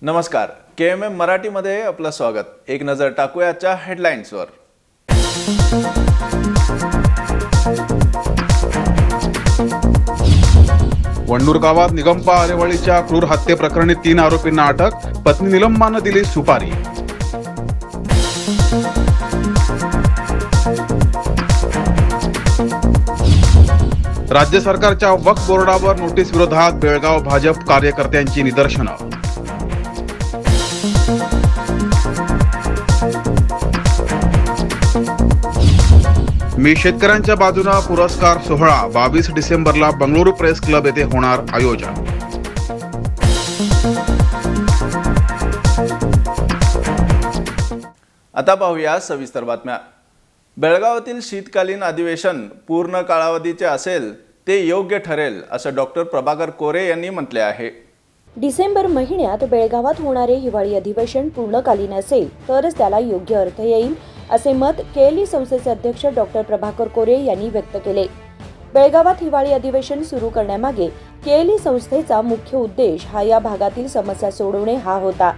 नमस्कार, KMM मराठीमध्ये आपलं स्वागत। एक नजर टाकूया आजच्या हेडलाईन्सवर। वंडूर गावात निगंपा आरेवाळीच्या क्रूर हत्येप्रकरणी 3 आरोपींना अटक, पत्नी निलंबानं दिली सुपारी। राज्य सरकारच्या वक्फ बोर्डावर नोटीस विरोधात बेळगाव भाजप कार्यकर्त्यांची निदर्शनं। मी शेतकऱ्यांच्या बाजूने पुरस्कार सोहळा 22 डिसेंबरला बंगळुरू प्रेस क्लब येथे होणार आयोजन। आता पाहूया सविस्तर बातम्या। बेळगावातील शीतकालीन अधिवेशन पूर्ण कालावधीचे असेल ते योग्य ठरेल असं डॉक्टर प्रभाकर कोरे यांनी म्हटले आहे। डिसेंबर महिन्यात बेळगावात होणारे हिवाळी अधिवेशन पूर्णकालीन असेल तरच त्याला योग्य अर्थ येईल असे मत केएलई संस्थेचे अध्यक्ष डॉक्टर प्रभाकर कोरे यांनी व्यक्त केले। बेळगावात हिवाळी अधिवेशन सुरू करण्यामागे केएलई संस्थेचा मुख्य उद्देश हा या भागातील समस्या सोडवणे हा होता।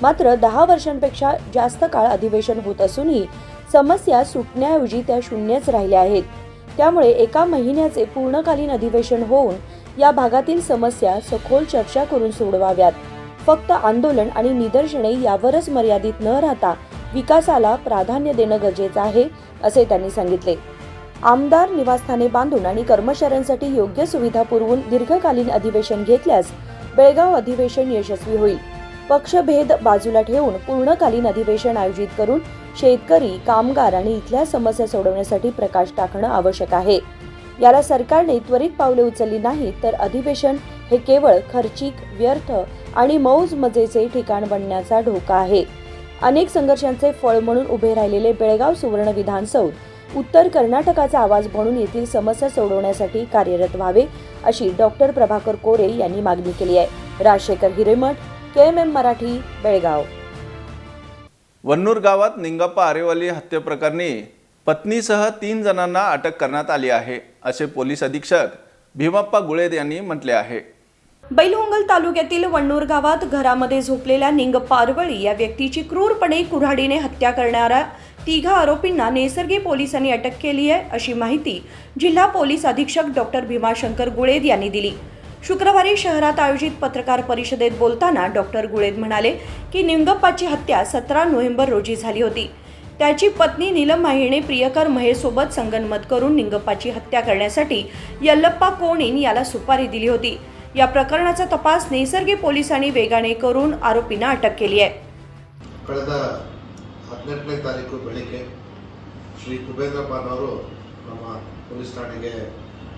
मात्र 10 वर्षांपेक्षा जास्त काळ अधिवेशन होत असूनही समस्या सुटण्याऐवजी त्या शून्यच राहिल्या आहेत। त्यामुळे एका महिन्याचे पूर्णकालीन अधिवेशन होऊन या भागातील समस्या सखोल चर्चा करून सोडवाव्यात। फक्त आंदोलन आणि निदर्शने यावरच मर्यादित न राहता विकासाला प्राधान्य देणं गरजेचं आहे असे त्यांनी सांगितले। आमदार निवासस्थाने बांधून आणि कर्मचाऱ्यांसाठी योग्य सुविधा पुरवून दीर्घकालीन अधिवेशन घेतल्यास बेळगाव अधिवेशन यशस्वी होईल। पक्षभेद बाजूला ठेवून पूर्णकालीन अधिवेशन आयोजित करून शेतकरी, कामगार आणि इथल्या समस्या सोडवण्यासाठी प्रकाश टाकणं आवश्यक आहे। याला सरकारने त्वरित पावले उचलली नाही तर अधिवेशन हे केवळ खर्चिक, व्यर्थ आणि मौज मजेचे ठिकाण बनण्याचा धोका आहे। अनेक संघर्षांचे फळ म्हणून उभे राहिलेले बेळगाव सुवर्ण विधानसौध उत्तर कर्नाटकाचा आवाज बनून येथील समस्या सोडवण्यासाठी कार्यरत व्हावे अशी डॉक्टर प्रभाकर कोरे यांनी मागणी केली आहे। राजशेखर हिरेमठ, KMM मराठी, बेळगाव। वन्नूर गावात निंगप्पा आरेवाली हत्येप्रकरणी पत्नीसह 3 जणांना अटक करण्यात आली आहे असे पोलीस अधीक्षक भीमप्पा गुळेद यांनी म्हटले आहे। बैलहोंगल तालुक्यातील वन्नूर गावात घरामध्ये झोपलेल्या निंगप्पा आरेवाळी या व्यक्तीची क्रूरपणे कुऱ्हाडीने हत्या करणाऱ्या 3 आरोपींना नेसर्गे पोलिसांनी अटक केली आहे अशी माहिती जिल्हा पोलीस अधीक्षक डॉक्टर भीमाशंकर गुळेद यांनी दिली। शुक्रवारी शहरात आयोजित पत्रकार परिषदेत बोलताना डॉक्टर गुळेद म्हणाले की निंगप्पाची हत्या 17 नोव्हेंबर रोजी झाली होती। त्याची पत्नी नीलम हिने प्रियकर महेशसोबत संगनमत करून निंगप्पाची हत्या करण्यासाठी यल्लप्पा कोणीन याला सुपारी दिली होती। या प्रकरणाचा तपास नेसर्गे पोलिसांनी वेगाने करून आरोपींना अटक केली आहे। ಕಳೆದ 18ನೇ ತಾರೀಕು ಬೆಳಿಗ್ಗೆ ಶ್ರೀ ಕುಬೇಂದ್ರಪ್ಪನ್ ಅವರು ನಮ್ಮ ಪೊಲೀಸ್ ಠಾಣೆಗೆ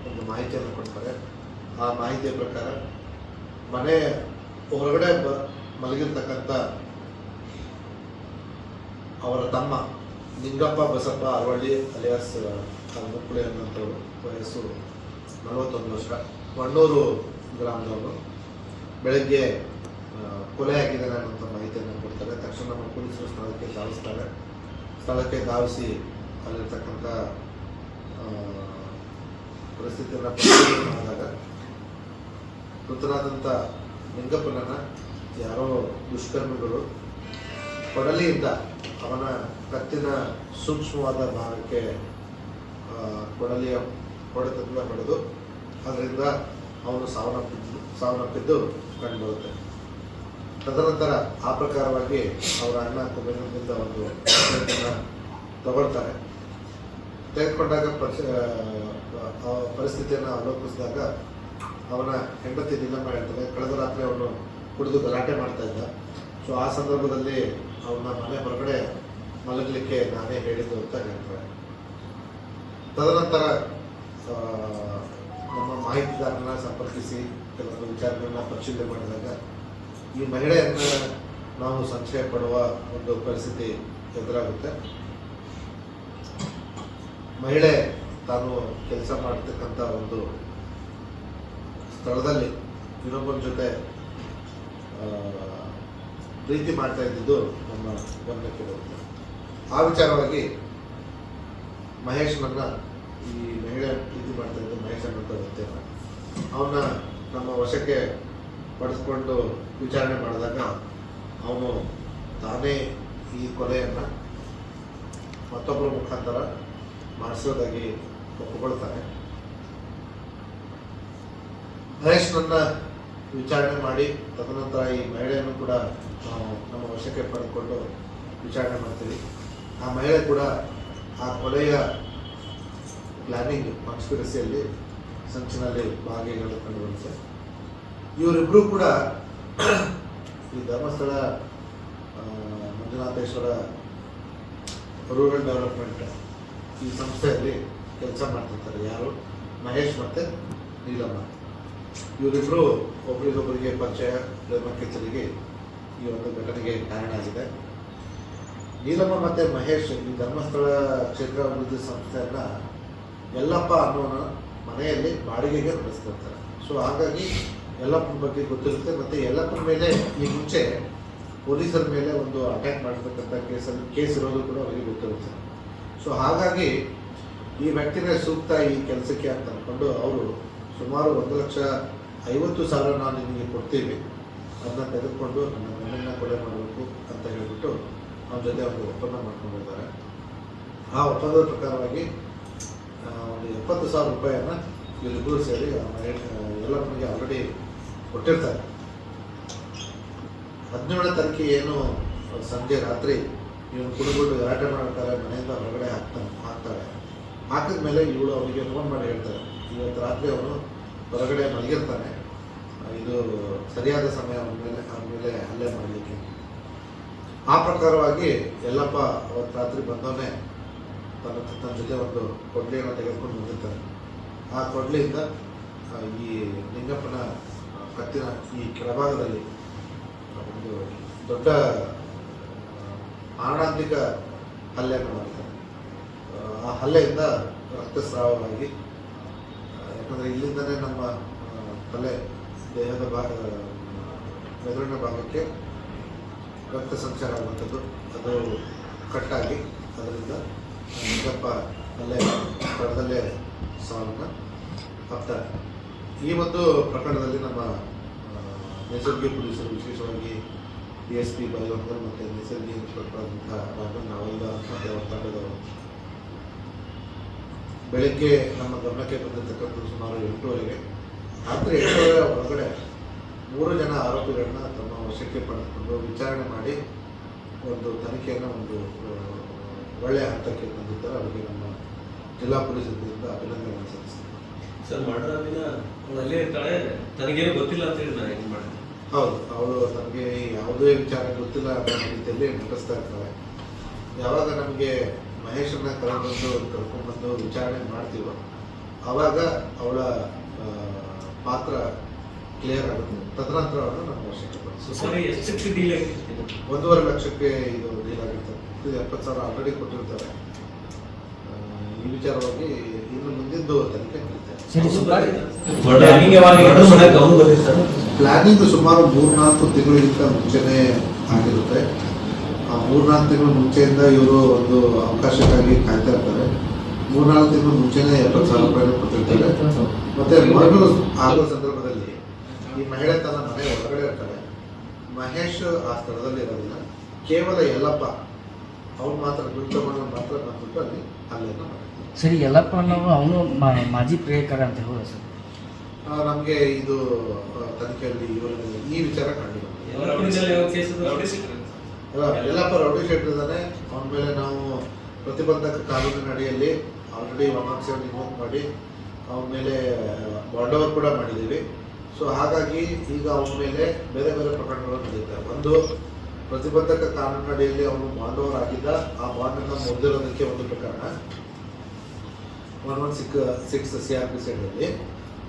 ಒಂದು ಮಾಹಿತಿಯನ್ನು ಕೊಡ್ತಾರೆ। ಆ ಮಾಹಿತಿಯ ಪ್ರಕಾರ ಮನೆ ಹೊರಗಡೆ ಮಲಗಿರ್ತಕ್ಕಂಥ ಅವರ ತಮ್ಮ ನಿಂಗಪ್ಪ ಬಸಪ್ಪ ಅರವಳ್ಳಿ ಅಲಿಯಾಸ್ ಮುಕ್ಕುಳೆ ಅನ್ನೋಂಥವ್ರು, ವಯಸ್ಸು 41 ವರ್ಷ, ವಣ್ಣೂರು ಗ್ರಾಮದವರು, ಬೆಳಗ್ಗೆ ಕೊಲೆಯಾಗಿದ್ದಾನೆ ಅನ್ನೋಂಥ ಮಾಹಿತಿಯನ್ನು ಕೊಡ್ತಾರೆ। ತಕ್ಷಣ ನಮ್ಮ ಪೊಲೀಸರು ಸ್ಥಳಕ್ಕೆ ಧಾವಿಸ್ತಾರೆ। ಸ್ಥಳಕ್ಕೆ ಧಾವಿಸಿ ಅಲ್ಲಿರ್ತಕ್ಕಂಥ ಪರಿಸ್ಥಿತಿಯನ್ನು ಪರಿಶೀಲನೆ ಮಾಡಿದಾಗ ಮೃತನಾದಂಥ ನಿಂಗಪ್ಪನನ್ನು ಯಾರೋ ದುಷ್ಕರ್ಮಿಗಳು ಕೊಡಲಿಯಿಂದ ಅವನ ಕತ್ತಿನ ಸೂಕ್ಷ್ಮವಾದ ಭಾಗಕ್ಕೆ ಕೊಡಲಿಯ ಹೊಡೆತದಿಂದ ಹೊಡೆದು ಅದರಿಂದ ಅವನು ಸಾವನ್ನಪ್ಪಿದ್ದು ಕಂಡುಬರುತ್ತೆ। ತದನಂತರ ಆ ಪ್ರಕಾರವಾಗಿ ಅವರ ಅಣ್ಣ ಕುಬೇಂದ್ರದಿಂದ ಒಂದು ತಗೊಳ್ತಾರೆ। ತೆಗೆದುಕೊಂಡಾಗ ಪರಿಸ್ಥಿತಿಯನ್ನು ಅವಲೋಕಿಸಿದಾಗ ಅವನ ಹೆಂಡತಿ ನಿಲಮ್ಮ ಹೇಳ್ತಾರೆ, ಕಳೆದ ರಾತ್ರಿ ಅವನು ಕುಡಿದು ಗಲಾಟೆ ಮಾಡ್ತಾ ಇದ್ದ। ಸೊ ಆ ಸಂದರ್ಭದಲ್ಲಿ ಅವನ ಮನೆ ಹೊರಗಡೆ ಮಲಗಲಿಕ್ಕೆ ನಾನೇ ಹೇಳಿದ್ದು ಅಂತ ಹೇಳ್ತಾರೆ। ತದನಂತರ ನಮ್ಮ ಮಾಹಿತಿದಾರರನ್ನ ಸಂಪರ್ಕಿಸಿ ಕೆಲವೊಂದು ವಿಚಾರಗಳನ್ನ ಪರಿಶೀಲನೆ ಮಾಡಿದಾಗ ಈ ಮಹಿಳೆಯನ್ನು ನಾವು ಸಂಶಯ ಪಡುವ ಒಂದು ಪರಿಸ್ಥಿತಿ ಎದುರಾಗುತ್ತೆ। ಮಹಿಳೆ ತಾನು ಕೆಲಸ ಮಾಡತಕ್ಕಂಥ ಒಂದು ಸ್ಥಳದಲ್ಲಿ ಇನ್ನೊಬ್ಬರ ಜೊತೆ ಪ್ರೀತಿ ಮಾಡ್ತಾ ಇದ್ದಿದ್ದು ನಮ್ಮ ಗಮನಕ್ಕೆ ಬರುತ್ತೆ। ಆ ವಿಚಾರವಾಗಿ ಮಹೇಶ್ನನ್ನ, ಈ ಮಹಿಳೆ ಪ್ರೀತಿ ಮಾಡ್ತಾ ಇದ್ದ ಮಹೇಶ್ ಅನ್ನೋಂಥ ವ್ಯಕ್ತಿಯನ್ನು ಅವನ್ನ ನಮ್ಮ ವಶಕ್ಕೆ ಪಡೆದುಕೊಂಡು ವಿಚಾರಣೆ ಮಾಡಿದಾಗ ಅವನು ತಾನೇ ಈ ಕೊಲೆಯನ್ನು ಮತ್ತೊಬ್ಬರ ಮುಖಾಂತರ ಮಾಡಿಸೋದಾಗಿ ಒಪ್ಪಿಕೊಳ್ತಾನೆ. ಮಹೇಶ್ನನ್ನ ವಿಚಾರಣೆ ಮಾಡಿ ತದನಂತರ ಈ ಮಹಿಳೆಯನ್ನು ಕೂಡ ನಾವು ನಮ್ಮ ವಶಕ್ಕೆ ಪಡೆದುಕೊಂಡು ವಿಚಾರಣೆ ಮಾಡ್ತೀವಿ. ಆ ಮಹಿಳೆ ಕೂಡ ಆ ಕೊಲೆಯ ಪ್ಲಾನಿಂಗ್ ಕಾನ್ಸ್ಪಿರಸಿಯಲ್ಲಿ ಸಂಚಿನಲ್ಲಿ ಭಾಗಿಗಳು ಕಂಡುಬರುತ್ತೆ. ಇವರಿಬ್ಬರು ಕೂಡ ಈ ಧರ್ಮಸ್ಥಳ ಮಂಜುನಾಥೇಶ್ವರ ರೂರಲ್ ಡೆವಲಪ್ಮೆಂಟ್ ಈ ಸಂಸ್ಥೆಯಲ್ಲಿ ಕೆಲಸ ಮಾಡ್ತಿರ್ತಾರೆ. ಯಾರು? ಮಹೇಶ್ ಮತ್ತು ನೀಲಮ್ಮ. ಇವರಿಬ್ಬರು ಒಬ್ರಿಗೊಬ್ಬರಿಗೆ ಪರಿಚಯ, ಪ್ರೇಮ ಕಿಚ್ಚಲಿಗೆ ಈ ಒಂದು ಘಟನೆಗೆ ಕಾರಣ ಆಗಿದೆ. ನೀಲಮ್ಮ ಮತ್ತು ಮಹೇಶ್ ಈ ಧರ್ಮಸ್ಥಳ ಕ್ಷೇತ್ರ ಅಭಿವೃದ್ಧಿ ಸಂಸ್ಥೆಯನ್ನು ಯಲ್ಲಪ್ಪ ಅನ್ನೋನ ಮನೆಯಲ್ಲಿ ಬಾಡಿಗೆಗೆ ನಡೆಸ್ತಿರ್ತಾರೆ. ಸೊ ಹಾಗಾಗಿ ಯಲ್ಲಪ್ಪನ ಬಗ್ಗೆ ಗೊತ್ತಿರುತ್ತೆ. ಮತ್ತು ಯಲ್ಲಪ್ಪನ ಮೇಲೆ ಈ ಮುಂಚೆ ಪೊಲೀಸರ ಮೇಲೆ ಒಂದು ಅಟ್ಯಾಕ್ ಮಾಡಿರ್ತಕ್ಕಂಥ ಕೇಸ್ ಇರೋದು ಕೂಡ ಅವರಿಗೆ ಗೊತ್ತಿರುತ್ತೆ. ಸೊ ಹಾಗಾಗಿ ಈ ವ್ಯಕ್ತಿನೇ ಸೂಕ್ತ ಈ ಕೆಲಸಕ್ಕೆ ಅಂತ ಅಂದ್ಕೊಂಡು ಅವರು ಸುಮಾರು 1,50,000 ನಾವು ನಿಮಗೆ ಕೊಡ್ತೀವಿ, ಅದನ್ನ ತೆಗೆದುಕೊಂಡು ನನ್ನ ಮನೆಯನ್ನು ಕೊಲೆ ಮಾಡಬೇಕು ಅಂತ ಹೇಳಿಬಿಟ್ಟು ಅವ್ರ ಜೊತೆ ಒಂದು ಒಪ್ಪಂದ ಮಾಡ್ಕೊಂಡಿದ್ದಾರೆ. ಆ ಒಪ್ಪಂದದ ಪ್ರಕಾರವಾಗಿ ಒಂದು 70,000 ರೂಪಾಯಿಯನ್ನು ಇವರಿಬ್ಬರು ಸೇರಿ ಯಲ್ಲಪ್ಪನಿಗೆ ಆಲ್ರೆಡಿ ಕೊಟ್ಟಿರ್ತಾರೆ. 17ನೇ ತಾರೀಕಿಗೆ ಏನು ಸಂಜೆ ರಾತ್ರಿ ಇವನು ಕುಡಿದ್ಬಿಟ್ಟು ಗಲಾಟೆ ಮಾಡ್ತಾರೆ, ಮನೆಯಿಂದ ಹೊರಗಡೆ ಹಾಕ್ತಾಳೆ. ಹಾಕಿದ ಮೇಲೆ ಇವಳು ಅವನಿಗೆ ಫೋನ್ ಮಾಡಿ ಹೇಳ್ತಾರೆ, ಇವತ್ತು ರಾತ್ರಿ ಅವನು ಹೊರಗಡೆ ಮಲಗಿರ್ತಾನೆ, ಇದು ಸರಿಯಾದ ಸಮಯ ಅವನ ಮೇಲೆ ಹಲ್ಲೆ ಮಾಡಲಿಕ್ಕೆ. ಆ ಪ್ರಕಾರವಾಗಿ ಯಲ್ಲಪ್ಪ ಅವತ್ತು ರಾತ್ರಿ ಬಂದವನೇ ತನ್ನ ಜೊತೆ ಒಂದು ಕೊಡ್ಲಿಯನ್ನು ತೆಗೆದುಕೊಂಡು ಬಂದಿರ್ತಾನೆ. ಆ ಕೊಡ್ಲಿಯಿಂದ ಈ ಲಿಂಗಪ್ಪನ ಕತ್ತಿನ ಈ ಕೆಳಭಾಗದಲ್ಲಿ ಒಂದು ದೊಡ್ಡ ಮಾರಣಾಂತಿಕ ಹಲ್ಲೆಯನ್ನು ಮಾಡ್ತಾರೆ. ಆ ಹಲ್ಲೆಯಿಂದ ರಕ್ತಸ್ರಾವವಾಗಿ, ಯಾಕಂದರೆ ಇಲ್ಲಿಂದಲೇ ನಮ್ಮ ತಲೆ ದೇಹದ ಮೆದುಳಿನ ಭಾಗಕ್ಕೆ ರಕ್ತ ಸಂಚಾರ ಆಗುವಂಥದ್ದು, ಅದು ಕಟ್ಟಾಗಿ ಅದರಿಂದ ಲಿಂಗಪ್ಪ ಅಲ್ಲೇ ಸ್ಥಳದಲ್ಲೇ ಸಾವನ್ನು ತಪ್ತಾರೆ. ಈ ಒಂದು ಪ್ರಕರಣದಲ್ಲಿ ನಮ್ಮ ನೈಸರ್ಗಿಕ ಪೊಲೀಸರು, ವಿಶೇಷವಾಗಿ DSP ಬೈಲೊಂಗಲ್ ಮತ್ತು ನೈಸರ್ಗಿಕ ಇನ್ಸ್ಪೆಕ್ಟರ್ ಆದಂತಹ ರಾಘವ್ ನಾವಲ್ದ ಮತ್ತು ಅವರ ತಂಡದವರು ಬೆಳಗ್ಗೆ ನಮ್ಮ ಗಮನಕ್ಕೆ ಬಂದಿರತಕ್ಕಂಥದ್ದು ಸುಮಾರು 8:30ಗೆ. ರಾತ್ರಿ 8:30 ಒಳಗಡೆ 3 ಜನ ಆರೋಪಿಗಳನ್ನ ತಮ್ಮ ವಶಕ್ಕೆ ಪಡೆದುಕೊಂಡು ವಿಚಾರಣೆ ಮಾಡಿ ಒಂದು ತನಿಖೆಯನ್ನು ಒಂದು ಒಳ್ಳೆಯ ಹಂತಕ್ಕೆ ತಂದಿದ್ದಾರೆ. ಅವರಿಗೆ ನಮ್ಮ ಜಿಲ್ಲಾ ಪೊಲೀಸ್ ವತಿಯಿಂದ ಅಭಿನಂದನೆ ಸಲ್ಲಿಸ್ತಾರೆ. ಸರ್, ಮರ್ಡರ್ ದಿನ ಅವಳು ಅಲ್ಲೇ ಇರ್ತಾಳೆ, ತನಗೇನು ಗೊತ್ತಿಲ್ಲ ಅಂತ ಹೇಳಿ ನಾನು ಹೆಂಗೆ ಮಾಡಿದೆ? ಹೌದು, ಅವಳು ತನಗೆ ಯಾವುದೇ ವಿಚಾರ ಗೊತ್ತಿಲ್ಲ ಅನ್ನೋ ರೀತಿಯಲ್ಲಿ ನಟಿಸ್ತಾ ಇರ್ತಾಳೆ. ಯಾವಾಗ ನಮಗೆ ಮಹೇಶನ್ನ ಕರ್ಕೊಂಡ್ಬಂದು ವಿಚಾರಣೆ ಮಾಡ್ತೀವೋ ಆವಾಗ ಅವಳ ಪಾತ್ರ ಕ್ಲಿಯರ್ ಆಗುತ್ತೆ. ತದನಂತರ ಅವನು ನಮ್ಮ ವಶಕ್ಕೆ ಬರುತ್ತೆ. ಸರಿ, ಎಷ್ಟಕ್ಕೆ ಡೀಲ್ ಆಗಿರ್ತೀನಿ? 1.5 ಲಕ್ಷಕ್ಕೆ ಇದು ಡೀಲ್ ಆಗಿರ್ತದೆ. ಇದು 70,000 ಆಲ್ರೆಡಿ ಕೊಟ್ಟಿರ್ತಾರೆ. ಈ ವಿಚಾರವಾಗಿ ಇನ್ನು ಮುಂದಿದ್ದು ತನಿಖೆ ನಡೀತಾರೆ. ಪ್ಲಾನಿಂಗ್ ಸುಮಾರು 3-4 ತಿಂಗಳಿಗಿಂತ ಮುಂಚೆನೇ ಆಗಿರುತ್ತೆ. ಆ 3-4 ತಿಂಗಳ ಮುಂಚೆಯಿಂದ ಇವರು ಒಂದು ಅವಕಾಶಕ್ಕಾಗಿ ಕಾಯ್ತಾ ಇರ್ತಾರೆ. 3-4 ತಿಂಗಳ ಮುಂಚೆನೇ 70,000 ರೂಪಾಯಿನ ಕೊಟ್ಟಿರ್ತಾರೆ. ಮತ್ತೆ ಮರಳು ಆಗೋ ಸಂದರ್ಭದಲ್ಲಿ ಈ ಮಹಿಳೆ ತನ್ನ ಮನೆ ಹೊರಗಡೆ ಇರ್ತಾಳೆ. ಮಹೇಶ್ ಆ ಸ್ಥಳದಲ್ಲಿ ಇರೋದಿಲ್ಲ, ಕೇವಲ ಯಲ್ಲಪ್ಪ ಅವ್ನು ಮಾತ್ರ ಗುರುತವನ್ನು ಮಾತ್ರ ಬಂದ್ಬಿಟ್ಟು ಅಲ್ಲಿ ಹಲ್ಲೆಯನ್ನು ಮಾಡ್ತಾರೆ. ಸರಿ, ಯಲ್ಲಪ್ಪ ಅನ್ನೋರು ಅವನು ಮಾಜಿ ಪ್ರಿಯಕರ ಅಂತ ಹೌದಾ ಸರ್? ನಮಗೆ ಇದು ತನಿಖೆಯಲ್ಲಿ ಈ ವಿಚಾರ ಕಂಡು ಯಲ್ಲಪ್ಪ ರೌಡಿ ಶೀಟ್ ಇದ್ದಾನೆ. ಅವನ ಮೇಲೆ ನಾವು ಪ್ರತಿಬಂಧಕ ಕಾನೂನಿನ ಅಡಿಯಲ್ಲಿ ಆಲ್ರೆಡಿ 107 ಇನ್ವೋಕ್ ಮಾಡಿ ಅವನ ಮೇಲೆ ಬಾಂಡ್ ಓವರ್ ಕೂಡ ಮಾಡಿದ್ದೀವಿ. ಸೊ ಹಾಗಾಗಿ ಈಗ ಅವನ ಮೇಲೆ ಬೇರೆ ಬೇರೆ ಪ್ರಕರಣಗಳು ನಡೆಯುತ್ತವೆ. ಒಂದು, ಪ್ರತಿಬಂಧಕ ಕಾನೂನಿನ ಅಡಿಯಲ್ಲಿ ಅವನು ಬಾಂಡ್ ಓವರ್ ಆಗಿದ್ದ, ಆ ಬಾಂಡನ್ನು ಮುರಿದಿರೋದಕ್ಕೆ ಒಂದು ಪ್ರಕರಣ 116 CRPC ಅಡಿಯಲ್ಲಿ.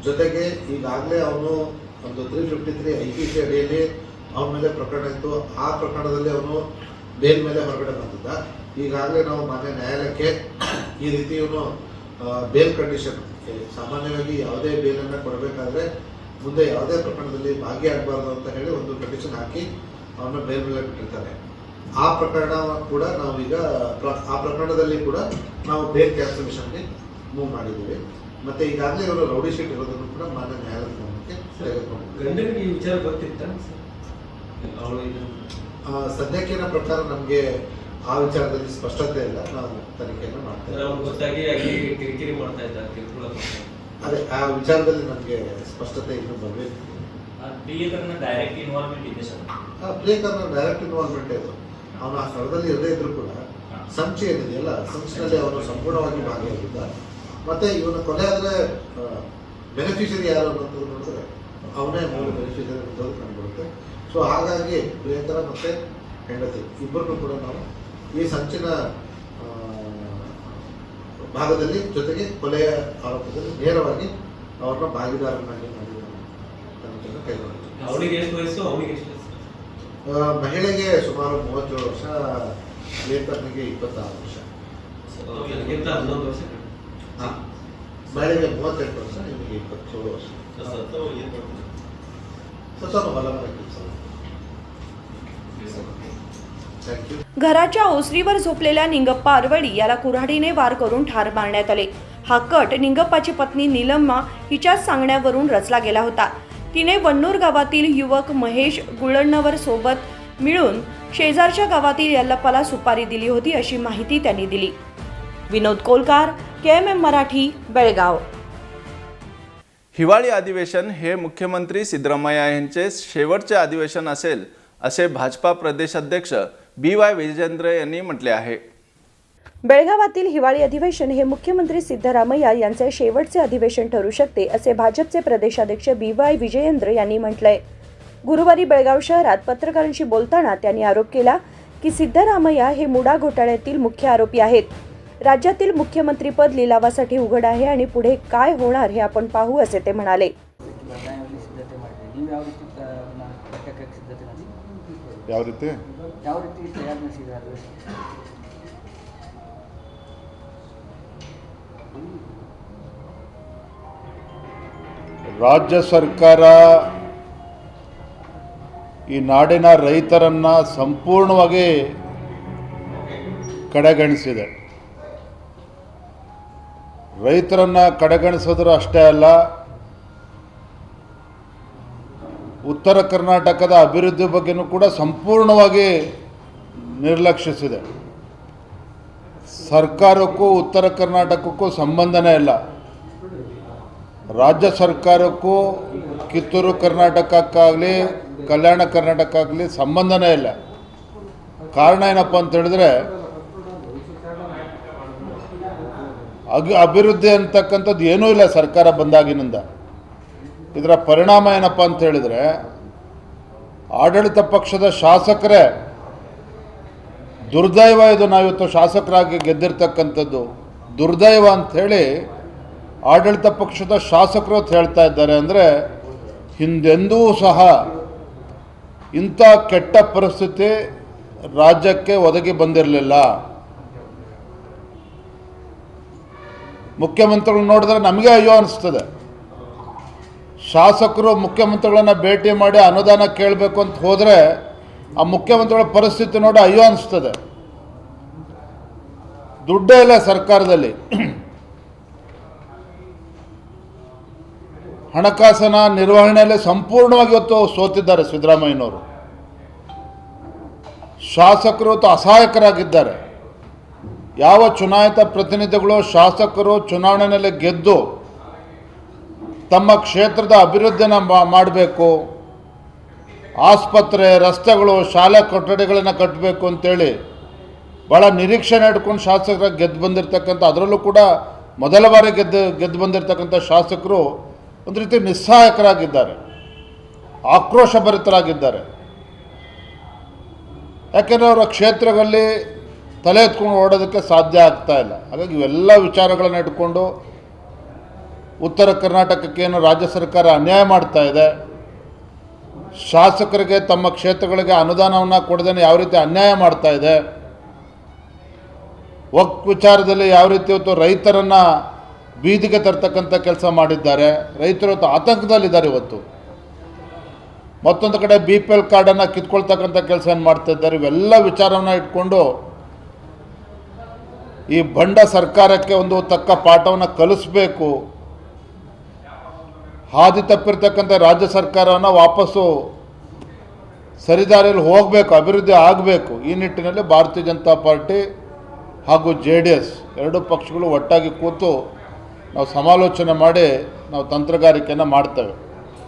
ಜೊತೆಗೆ ಈಗಾಗಲೇ ಅವನು ಒಂದು 353 IPC ಅಡಿಯಲ್ಲಿ ಅವನ ಮೇಲೆ ಪ್ರಕರಣ ಇತ್ತು. ಆ ಪ್ರಕರಣದಲ್ಲಿ ಅವನು ಬೇಲ್ ಮೇಲೆ ಹೊರಗಡೆ ಬಂದಿದ್ದ. ಈಗಾಗಲೇ ನಾವು ಮಾನ್ಯ ನ್ಯಾಯಾಲಯಕ್ಕೆ ಈ ರೀತಿ ಇವನು ಬೇಲ್ ಕಂಡೀಷನ್, ಸಾಮಾನ್ಯವಾಗಿ ಯಾವುದೇ ಬೇಲನ್ನು ಕೊಡಬೇಕಾದ್ರೆ ಮುಂದೆ ಯಾವುದೇ ಪ್ರಕರಣದಲ್ಲಿ ಭಾಗಿಯಾಗಬಾರ್ದು ಅಂತ ಹೇಳಿ ಒಂದು ಕಂಡೀಷನ್ ಹಾಕಿ ಅವನ್ನ ಬೇಲ್ ಮೇಲೆ ಬಿಟ್ಟಿರ್ತಾರೆ. ಆ ಪ್ರಕರಣ ಕೂಡ ನಾವೀಗ ಆ ಪ್ರಕರಣದಲ್ಲಿ ಕೂಡ ನಾವು ಬೇಲ್ ಕ್ಯಾನ್ಸಲೇಷನ್ಗೆ ಮೂವ್ ಮಾಡಿದ್ದೀವಿ. ಮತ್ತೆ ಈಗಾಗಲೇ ಇವರು ರೌಡಿ ಶೀಟ್ ಇರೋದನ್ನು ಕೂಡ ಮಾನ್ಯ ನ್ಯಾಯಾಲಯದ ಗಮನಕ್ಕೆ ತೆಗೆದುಕೊಂಡಿದ್ದಾರೆ. ಗಂಡನಿಗೆ ಈ ವಿಚಾರ ಗೊತ್ತಿತ್ತ? ಸದ್ಯಕ್ಕಿನ ಪ್ರಕಾರ ನಮಗೆ ಆ ವಿಚಾರದಲ್ಲಿ ಸ್ಪಷ್ಟತೆ ಇಲ್ಲ. ನಾವು ತನಿಖೆಯನ್ನು ಮಾಡ್ತೇವೆ. ಅವ್ರು ಗೊತ್ತಾಗಿ ಆಗಿ ಕಿರಿಕಿರಿ ಮಾಡ್ತಾ ಇದ್ದಾರೆ, ಕಿರುಕುಳ ಮಾಡ್ತಾ ಇದ್ದಾರೆ. ಅದೇ ಆ ವಿಚಾರದಲ್ಲಿ ನಮಗೆ ಸ್ಪಷ್ಟತೆ ಇನ್ನೂ ಬರಬೇಕು. ಪ್ರಿಯಕರನ ಡೈರೆಕ್ಟ್ ಇನ್ವಾಲ್ವ್ಮೆಂಟ್ ಇದೆ ಸರ್. ಪ್ರಿಯಕರನ ಡೈರೆಕ್ಟ್ ಇನ್ವಾಲ್ವ್ಮೆಂಟ್ ಇದೆ. ಅವನು ಆ ಸ್ಥಳದಲ್ಲಿ ಇರದೇ ಇದ್ರೂ ಕೂಡ ಸಂಚು ಏನಿದೆಯಲ್ಲ, ಸಂಚಿನಲ್ಲಿ ಅವನು ಸಂಪೂರ್ಣವಾಗಿ ಭಾಗಿಯಾಗಿದ್ದ. ಮತ್ತೆ ಇವನ ಕೊಲೆ ಆದರೆ ಬೆನಿಫಿಷರಿ ಯಾರು ಅನ್ನೋದು ನೋಡಿದ್ರೆ ಅವನೇ ಮೂಲ ಬೆನಿಫಿಷರಿ ಅನ್ನೋದು ಕಂಡುಬರುತ್ತೆ. ಸೊ ಹಾಗಾಗಿ ಪ್ರಿಯಕರ ಮತ್ತು ಹೆಂಡತಿ ಇಬ್ಬರನ್ನು ಕೂಡ ನಾವು ಈ ಸಂಚಿನ ಭಾಗದಲ್ಲಿ ಜೊತೆಗೆ ಕೊಲೆಯ ಆರೋಪದಲ್ಲಿ ನೇರವಾಗಿ ಅವ್ರನ್ನ ಭಾಗಿದಾರನಾಗಿ ಮಾಡಿ ತನಿಖೆಯನ್ನು ಕೈಗೊಂಡಿದ್ದೀವಿ. ಅವಳಿಗೆ ಎಷ್ಟು ವಯಸ್ಸು, ಅವನಿಗೆ ಎಷ್ಟು ವಯಸ್ಸು? ಮಹಿಳೆಗೆ ಸುಮಾರು 37 ವರ್ಷ, ಪ್ರಿಯಕರನಿಗೆ 26 ವರ್ಷ. ನನಗಿಂತ 11 ವರ್ಷ. ಹಾಂ, ಮಹಿಳೆಗೆ 38 ವರ್ಷ, ನಿಮಗೆ 27 ವರ್ಷ. स्वतः मला थँक्यू. घराच्या ओसरीवर झोपलेल्या निंगप्पा अरवडी याला कुऱ्हाडीने वार करून ठार मारण्यात आले. हा कट निंगप्पाची पत्नी नीलम्मा हिच्याच सांगण्यावरून रचला गेला होता. तिने वन्नूर गावातील युवक महेश गुळण्णवर सोबत मिळून शेजारच्या गावातील यल्लप्पाला सुपारी दिली होती अशी माहिती त्यांनी दिली. विनोद कोलकार, KMM मराठी, बेळगाव. हिवाळी अधिवेशन हे मुख्यमंत्री सिद्धरामय्या यांचे शेवटचे अधिवेशन असेल असे भाजपा प्रदेशाध्यक्ष BY विजेंद्र यांनी म्हटले आहे. बेळगावातील हिवाळी अधिवेशन हे मुख्यमंत्री सिद्धरामय्या यांचे शेवटचे अधिवेशन ठरू शकते असे भाजपचे प्रदेशाध्यक्ष BY विजयेंद्र यांनी म्हटलंय. गुरुवारी बेळगाव शहरात पत्रकारांशी बोलताना त्यांनी आरोप केला की सिद्धरामय्या हे मुडा घोटाळ्यातील मुख्य आरोपी आहेत. राज्यातील मुख्यमंत्रीपद लिलावासाठी उघड आहे आणि पुढे काय होणार हे आपण पाहू असे ते म्हणाले. ಯಾವ ರೀತಿ ತಯಾರು ನಡೆಸಿದ್ದಾರೆ? ರಾಜ್ಯ ಸರ್ಕಾರ ಈ ನಾಡಿನ ರೈತರನ್ನ ಸಂಪೂರ್ಣವಾಗಿ ಕಡೆಗಣಿಸಿದೆ. ರೈತರನ್ನ ಕಡೆಗಣಿಸೋದ್ರ ಅಷ್ಟೇ ಅಲ್ಲ, ಉತ್ತರ ಕರ್ನಾಟಕದ ಅಭಿವೃದ್ಧಿ ಬಗ್ಗೆನೂ ಕೂಡ ಸಂಪೂರ್ಣವಾಗಿ ನಿರ್ಲಕ್ಷಿಸಿದೆ. ಸರ್ಕಾರಕ್ಕೂ ಉತ್ತರ ಕರ್ನಾಟಕಕ್ಕೂ ಸಂಬಂಧನೇ ಇಲ್ಲ. ರಾಜ್ಯ ಸರ್ಕಾರಕ್ಕೂ ಕಿತ್ತೂರು ಕರ್ನಾಟಕಕ್ಕಾಗಲಿ ಕಲ್ಯಾಣ ಕರ್ನಾಟಕಕ್ಕಾಗಲಿ ಸಂಬಂಧನೇ ಇಲ್ಲ. ಕಾರಣ ಏನಪ್ಪ ಅಂತ ಹೇಳಿದ್ರೆ, ಅಭಿವೃದ್ಧಿ ಅಂತಕ್ಕಂಥದ್ದು ಏನೂ ಇಲ್ಲ ಸರ್ಕಾರ ಬಂದಾಗಿನಿಂದ. ಇದರ ಪರಿಣಾಮ ಏನಪ್ಪ ಅಂತ ಹೇಳಿದರೆ, ಆಡಳಿತ ಪಕ್ಷದ ಶಾಸಕರೇ ದುರ್ದೈವ, ಇದು ನಾವಿವತ್ತು ಶಾಸಕರಾಗಿ ಗೆದ್ದಿರ್ತಕ್ಕಂಥದ್ದು ದುರ್ದೈವ ಅಂಥೇಳಿ ಆಡಳಿತ ಪಕ್ಷದ ಶಾಸಕರು ಅಂತ ಹೇಳ್ತಾ ಇದ್ದಾರೆ. ಅಂದರೆ ಹಿಂದೆಂದೂ ಸಹ ಇಂಥ ಕೆಟ್ಟ ಪರಿಸ್ಥಿತಿ ರಾಜ್ಯಕ್ಕೆ ಒದಗಿ ಬಂದಿರಲಿಲ್ಲ. ಮುಖ್ಯಮಂತ್ರಿಗಳು ನೋಡಿದ್ರೆ ನಮಗೆ ಅಯ್ಯೋ ಅನಿಸ್ತದೆ. ಶಾಸಕರು ಮುಖ್ಯಮಂತ್ರಿಗಳನ್ನ ಭೇಟಿ ಮಾಡಿ ಅನುದಾನ ಕೇಳಬೇಕು ಅಂತ ಹೋದರೆ ಆ ಮುಖ್ಯಮಂತ್ರಿಗಳ ಪರಿಸ್ಥಿತಿ ನೋಡಿ ಅಯ್ಯೋ ಅನಿಸ್ತದೆ. ದುಡ್ಡೇ ಇಲ್ಲ ಸರ್ಕಾರದಲ್ಲಿ. ಹಣಕಾಸಿನ ನಿರ್ವಹಣೆಯಲ್ಲಿ ಸಂಪೂರ್ಣವಾಗಿ ಇವತ್ತು ಸೋತಿದ್ದಾರೆ ಸಿದ್ದರಾಮಯ್ಯನವರು. ಶಾಸಕರು ಇವತ್ತು ಅಸಹಾಯಕರಾಗಿದ್ದಾರೆ. ಯಾವ ಚುನಾಯಿತ ಪ್ರತಿನಿಧಿಗಳು ಶಾಸಕರು ಚುನಾವಣೆಯಲ್ಲಿ ಗೆದ್ದು ತಮ್ಮ ಕ್ಷೇತ್ರದ ಅಭಿವೃದ್ಧಿನ ಮಾಡಬೇಕು, ಆಸ್ಪತ್ರೆ, ರಸ್ತೆಗಳು, ಶಾಲಾ ಕೊಠಡಿಗಳನ್ನು ಕಟ್ಟಬೇಕು ಅಂತೇಳಿ ಭಾಳ ನಿರೀಕ್ಷೆ ಇಟ್ಕೊಂಡು ಶಾಸಕರಾಗಿ ಗೆದ್ದು ಬಂದಿರತಕ್ಕಂಥ, ಅದರಲ್ಲೂ ಕೂಡ ಮೊದಲ ಬಾರಿ ಗೆದ್ದು ಬಂದಿರತಕ್ಕಂಥ ಶಾಸಕರು ಒಂದು ರೀತಿ ನಿಸ್ಸಹಾಯಕರಾಗಿದ್ದಾರೆ, ಆಕ್ರೋಶಭರಿತರಾಗಿದ್ದಾರೆ. ಯಾಕೆಂದರೆ ಅವರ ಕ್ಷೇತ್ರಗಳಲ್ಲಿ ತಲೆ ಎತ್ಕೊಂಡು ಓಡೋದಕ್ಕೆ ಸಾಧ್ಯ ಆಗ್ತಾ ಇಲ್ಲ. ಹಾಗಾಗಿ ಇವೆಲ್ಲ ವಿಚಾರಗಳನ್ನು ಇಟ್ಕೊಂಡು ಉತ್ತರ ಕರ್ನಾಟಕಕ್ಕೇನು ರಾಜ್ಯ ಸರ್ಕಾರ ಅನ್ಯಾಯ ಮಾಡ್ತಾ ಇದೆ, ಶಾಸಕರಿಗೆ ತಮ್ಮ ಕ್ಷೇತ್ರಗಳಿಗೆ ಅನುದಾನವನ್ನು ಕೊಡದೇ ಯಾವ ರೀತಿ ಅನ್ಯಾಯ ಮಾಡ್ತಾ ಇದೆ, ವಕ್ಫ್ ವಿಚಾರದಲ್ಲಿ ಯಾವ ರೀತಿ ಇವತ್ತು ರೈತರನ್ನು ಬೀದಿಗೆ ತರ್ತಕ್ಕಂಥ ಕೆಲಸ ಮಾಡಿದ್ದಾರೆ. ರೈತರು ಇವತ್ತು ಆತಂಕದಲ್ಲಿದ್ದಾರೆ. ಇವತ್ತು ಮತ್ತೊಂದು ಕಡೆ BPL ಕಾರ್ಡನ್ನು ಕಿತ್ಕೊಳ್ತಕ್ಕಂಥ ಕೆಲಸ ಏನು ಮಾಡ್ತಾ ಇದ್ದಾರೆ. ಇವೆಲ್ಲ ವಿಚಾರವನ್ನು ಇಟ್ಕೊಂಡು ಈ ಬಂಡ ಸರ್ಕಾರಕ್ಕೆ ಒಂದು ತಕ್ಕ ಪಾಠವನ್ನು ಕಲಿಸಬೇಕು. ಹಾದಿ ತಪ್ಪಿರ್ತಕ್ಕಂಥ ರಾಜ್ಯ ಸರ್ಕಾರವನ್ನು ವಾಪಸ್ಸು ಸರಿದಾರಿಯಲ್ಲಿ ಹೋಗಬೇಕು, ಅಭಿವೃದ್ಧಿ ಆಗಬೇಕು. ಈ ನಿಟ್ಟಿನಲ್ಲಿ ಭಾರತೀಯ ಜನತಾ ಪಾರ್ಟಿ ಹಾಗೂ JDS ಎರಡೂ ಪಕ್ಷಗಳು ಒಟ್ಟಾಗಿ ಕೂತು ನಾವು ಸಮಾಲೋಚನೆ ಮಾಡಿ ನಾವು ತಂತ್ರಗಾರಿಕೆಯನ್ನು ಮಾಡ್ತೇವೆ.